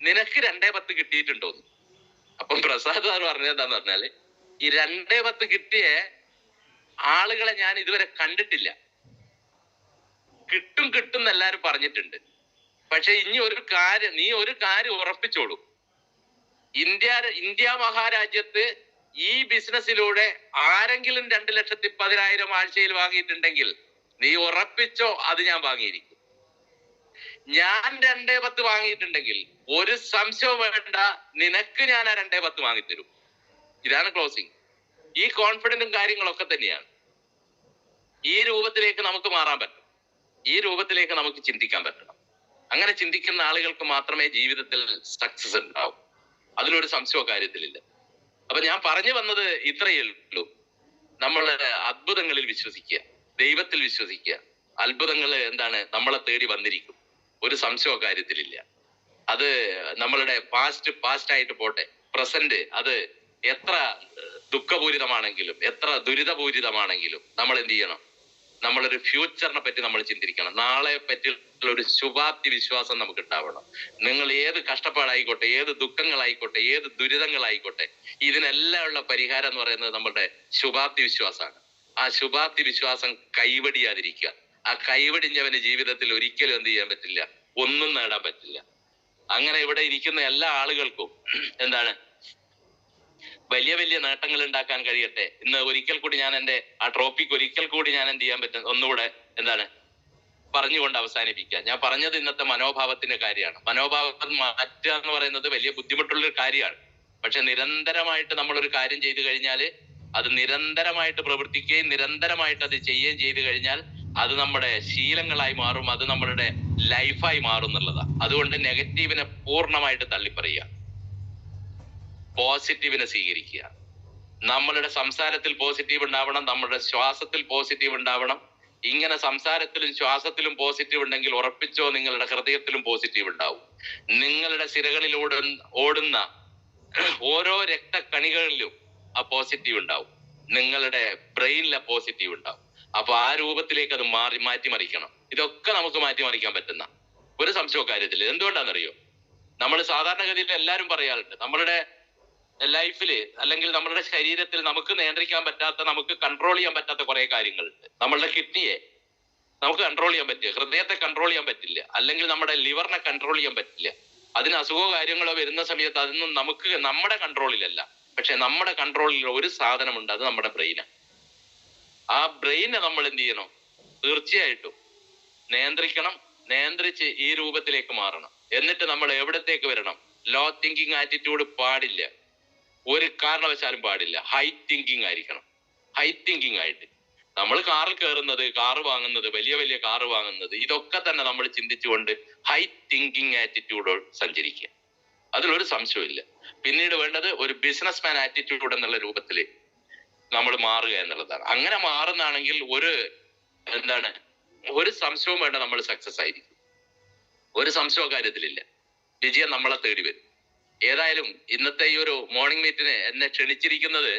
നിനക്ക് 2,10 കിട്ടിയിട്ടുണ്ടോന്ന്. അപ്പം പ്രസാദ് സാർ പറഞ്ഞത് എന്താന്ന് പറഞ്ഞാല്, ഈ 2,10 കിട്ടിയ ആളുകളെ ഞാൻ ഇതുവരെ കണ്ടിട്ടില്ല. കിട്ടും എല്ലാരും പറഞ്ഞിട്ടുണ്ട്. പക്ഷെ ഇനി നീ ഒരു കാര്യം ഉറപ്പിച്ചോളൂ, ഇന്ത്യ മഹാരാജ്യത്ത് ഈ ബിസിനസ്സിലൂടെ ആരെങ്കിലും 2,10,000 ആഴ്ചയിൽ വാങ്ങിയിട്ടുണ്ടെങ്കിൽ നീ ഉറപ്പിച്ചോ, അത് ഞാൻ വാങ്ങിയിരിക്കും. ഞാൻ 2,10 വാങ്ങിയിട്ടുണ്ടെങ്കിൽ ഒരു സംശയവും വേണ്ട, നിനക്ക് ഞാൻ ആ 2,10 വാങ്ങിത്തരും. ഇതാണ് ക്ലോസിംഗ്. ഈ കോൺഫിഡൻസും കാര്യങ്ങളൊക്കെ തന്നെയാണ്. ഈ രൂപത്തിലേക്ക് നമുക്ക് മാറാൻ പറ്റും. ഈ രൂപത്തിലേക്ക് നമുക്ക് ചിന്തിക്കാൻ പറ്റണം. അങ്ങനെ ചിന്തിക്കുന്ന ആളുകൾക്ക് മാത്രമേ ജീവിതത്തിൽ സക്സസ് ഉണ്ടാവൂ. അതിലൊരു സംശയവും കാര്യത്തിലില്ല. അപ്പൊ ഞാൻ പറഞ്ഞു വന്നത് ഇത്രയേ ഉള്ളൂ. നമ്മൾ അത്ഭുതങ്ങളിൽ വിശ്വസിക്കുക, ദൈവത്തിൽ വിശ്വസിക്കുക. അത്ഭുതങ്ങൾ എന്താണ് നമ്മളെ തേടി വന്നിരിക്കും. ഒരു സംശയവും കാര്യത്തിലില്ല. അത് നമ്മളുടെ പാസ്റ്റ് ആയിട്ട് പോട്ടെ, പ്രസന്റ് അത് എത്ര ദുഃഖപൂരിതമാണെങ്കിലും എത്ര ദുരിതപൂരിതമാണെങ്കിലും നമ്മൾ എന്ത് ചെയ്യണം? നമ്മളൊരു ഫ്യൂച്ചറിനെ പറ്റി നമ്മൾ ചിന്തിക്കണം. നാളെ പറ്റിയുള്ള ഒരു ശുഭാപ്തി വിശ്വാസം നമുക്ക് ഉണ്ടാവണം. നിങ്ങൾ ഏത് കഷ്ടപ്പാടായിക്കോട്ടെ, ഏത് ദുഃഖങ്ങളായിക്കോട്ടെ, ഏത് ദുരിതങ്ങളായിക്കോട്ടെ, ഇതിനെല്ലാം ഉള്ള പരിഹാരം എന്ന് പറയുന്നത് നമ്മുടെ ശുഭാപ്തി വിശ്വാസമാണ്. ആ ശുഭാപ്തി വിശ്വാസം കൈവടിയാതിരിക്കുക. ആ കൈവടിഞ്ഞവന് ജീവിതത്തിൽ ഒരിക്കലും എന്ത് ചെയ്യാൻ പറ്റില്ല, ഒന്നും നേടാൻ പറ്റില്ല. അങ്ങനെ ഇവിടെ ഇരിക്കുന്ന എല്ലാ ആളുകൾക്കും എന്താണ് വലിയ വലിയ നേട്ടങ്ങൾ ഉണ്ടാക്കാൻ കഴിയട്ടെ. ഇന്ന് ഒരിക്കൽ കൂടി ഞാൻ എൻ്റെ ആ ട്രോഫിക്ക് ഒരിക്കൽ കൂടി ഞാൻ എന്ത് ചെയ്യാൻ പറ്റും, ഒന്നുകൂടെ എന്താണ് പറഞ്ഞുകൊണ്ട് അവസാനിപ്പിക്കുക. ഞാൻ പറഞ്ഞത് ഇന്നത്തെ മനോഭാവത്തിന്റെ കാര്യമാണ്. മനോഭാവം മാറ്റുക എന്ന് പറയുന്നത് വലിയ ബുദ്ധിമുട്ടുള്ളൊരു കാര്യമാണ്. പക്ഷെ നിരന്തരമായിട്ട് നമ്മളൊരു കാര്യം ചെയ്തു കഴിഞ്ഞാൽ, അത് നിരന്തരമായിട്ട് പ്രവർത്തിക്കുകയും നിരന്തരമായിട്ട് അത് ചെയ്യുകയും ചെയ്തു കഴിഞ്ഞാൽ അത് നമ്മുടെ ശീലങ്ങളായി മാറും, അത് നമ്മളുടെ ലൈഫായി മാറും എന്നുള്ളതാണ്. അതുകൊണ്ട് നെഗറ്റീവിനെ പൂർണ്ണമായിട്ട് തള്ളിപ്പറയുക, പോസിറ്റീവിനെ സ്വീകരിക്കുക. നമ്മളുടെ സംസാരത്തിൽ പോസിറ്റീവ് ഉണ്ടാവണം, നമ്മുടെ ശ്വാസത്തിൽ പോസിറ്റീവ് ഉണ്ടാവണം. ഇങ്ങനെ സംസാരത്തിലും ശ്വാസത്തിലും പോസിറ്റീവ് ഉണ്ടെങ്കിൽ ഉറപ്പിച്ചോ, നിങ്ങളുടെ ഹൃദയത്തിലും പോസിറ്റീവ് ഉണ്ടാവും. നിങ്ങളുടെ സിരകളിലൂടെ ഓടുന്ന ഓരോ രക്തക്കണികളിലും ആ പോസിറ്റീവ് ഉണ്ടാവും. നിങ്ങളുടെ ബ്രെയിനിലെ പോസിറ്റീവ് ഉണ്ടാവും. അപ്പൊ ആ രൂപത്തിലേക്ക് അത് മാറ്റിമറിക്കണം. ഇതൊക്കെ നമുക്ക് മാറ്റിമറിക്കാൻ പറ്റുന്ന ഒരു സംശയവും കാര്യത്തില്. എന്തുകൊണ്ടാണെന്നറിയോ? നമ്മൾ സാധാരണഗതിയിൽ എല്ലാവരും പറയാറുണ്ട്, നമ്മളുടെ ലൈഫില് അല്ലെങ്കിൽ നമ്മളുടെ ശരീരത്തിൽ നമുക്ക് നിയന്ത്രിക്കാൻ പറ്റാത്ത, നമുക്ക് കൺട്രോൾ ചെയ്യാൻ പറ്റാത്ത കുറെ കാര്യങ്ങളുണ്ട്. നമ്മളുടെ കിഡ്നിയെ നമുക്ക് കൺട്രോൾ ചെയ്യാൻ പറ്റുക, ഹൃദയത്തെ കൺട്രോൾ ചെയ്യാൻ പറ്റില്ല, അല്ലെങ്കിൽ നമ്മുടെ ലിവറിനെ കൺട്രോൾ ചെയ്യാൻ പറ്റില്ല. അതിന് അസുഖമോ കാര്യങ്ങളോ വരുന്ന സമയത്ത് അതൊന്നും നമുക്ക് നമ്മുടെ കൺട്രോളിലല്ല. പക്ഷെ നമ്മുടെ കൺട്രോളിൽ ഒരു സാധനമുണ്ട്, അത് നമ്മുടെ ബ്രെയിനാണ്. ആ ബ്രെയിനെ നമ്മൾ എന്ത് ചെയ്യണം? തീർച്ചയായിട്ടും നിയന്ത്രിക്കണം. നിയന്ത്രിച്ച് ഈ രൂപത്തിലേക്ക് മാറണം. എന്നിട്ട് നമ്മൾ എവിടത്തേക്ക് വരണം? ലോ തിങ്കിങ് ആറ്റിറ്റ്യൂഡ് പാടില്ല, ഒരു കാരണവശാലും പാടില്ല. ഹൈ തിങ്കിങ് ആയിരിക്കണം. ഹൈ തിങ്കിങ് ആയിട്ട് നമ്മൾ കാറിൽ കയറുന്നത്, കാറ് വാങ്ങുന്നത്, വലിയ വലിയ കാറ് വാങ്ങുന്നത്, ഇതൊക്കെ തന്നെ നമ്മൾ ചിന്തിച്ചുകൊണ്ട് ഹൈ തിങ്കിങ് ആറ്റിറ്റ്യൂഡോട് സഞ്ചരിക്കുക. അതിലൊരു സംശയമില്ല. പിന്നീട് വേണ്ടത് ഒരു ബിസിനസ് മാൻ ആറ്റിറ്റ്യൂഡ് എന്നുള്ള രൂപത്തിൽ നമ്മൾ മാറുക എന്നുള്ളതാണ്. അങ്ങനെ മാറുന്നാണെങ്കിൽ ഒരു സംശയവും വേണ്ട, നമ്മൾ സക്സസ് ആയിരിക്കും. ഒരു സംശയവും കാര്യത്തിലില്ല. വിജയം നമ്മളെ തേടി വരും. ഏതായാലും ഇന്നത്തെ ഈ ഒരു മോർണിംഗ് മീറ്റിന് എന്നെ ക്ഷണിച്ചിരിക്കുന്നത്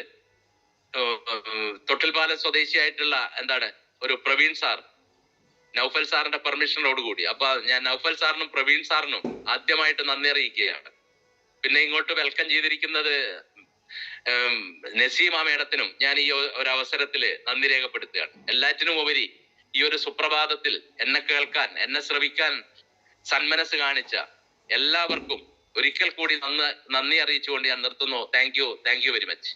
തൊട്ടിൽപാലം സ്വദേശിയായിട്ടുള്ള ഒരു പ്രവീൺ സാർ, നൗഫൽ സാറിന്റെ പെർമിഷനോട് കൂടി. അപ്പൊ ഞാൻ നൗഫൽ സാറിനും പ്രവീൺ സാറിനും ആദ്യമായിട്ട് നന്ദി അറിയിക്കുകയാണ്. പിന്നെ ഇങ്ങോട്ട് വെൽക്കം ചെയ്തിരിക്കുന്നത് നസീമ മേഡത്തിനും ഞാൻ ഈ ഒരു അവസരത്തില് നന്ദി രേഖപ്പെടുത്തുകയാണ്. എല്ലാറ്റിനും ഉപരി ഈ ഒരു സുപ്രഭാതത്തിൽ എന്നെ കേൾക്കാൻ, എന്നെ ശ്രവിക്കാൻ സന്മനസ് കാണിച്ച എല്ലാവർക്കും ഒരിക്കൽ കൂടി നന്ദി അറിയിച്ചുകൊണ്ട് ഞാൻ നിർത്തുന്നു. Thank you very much.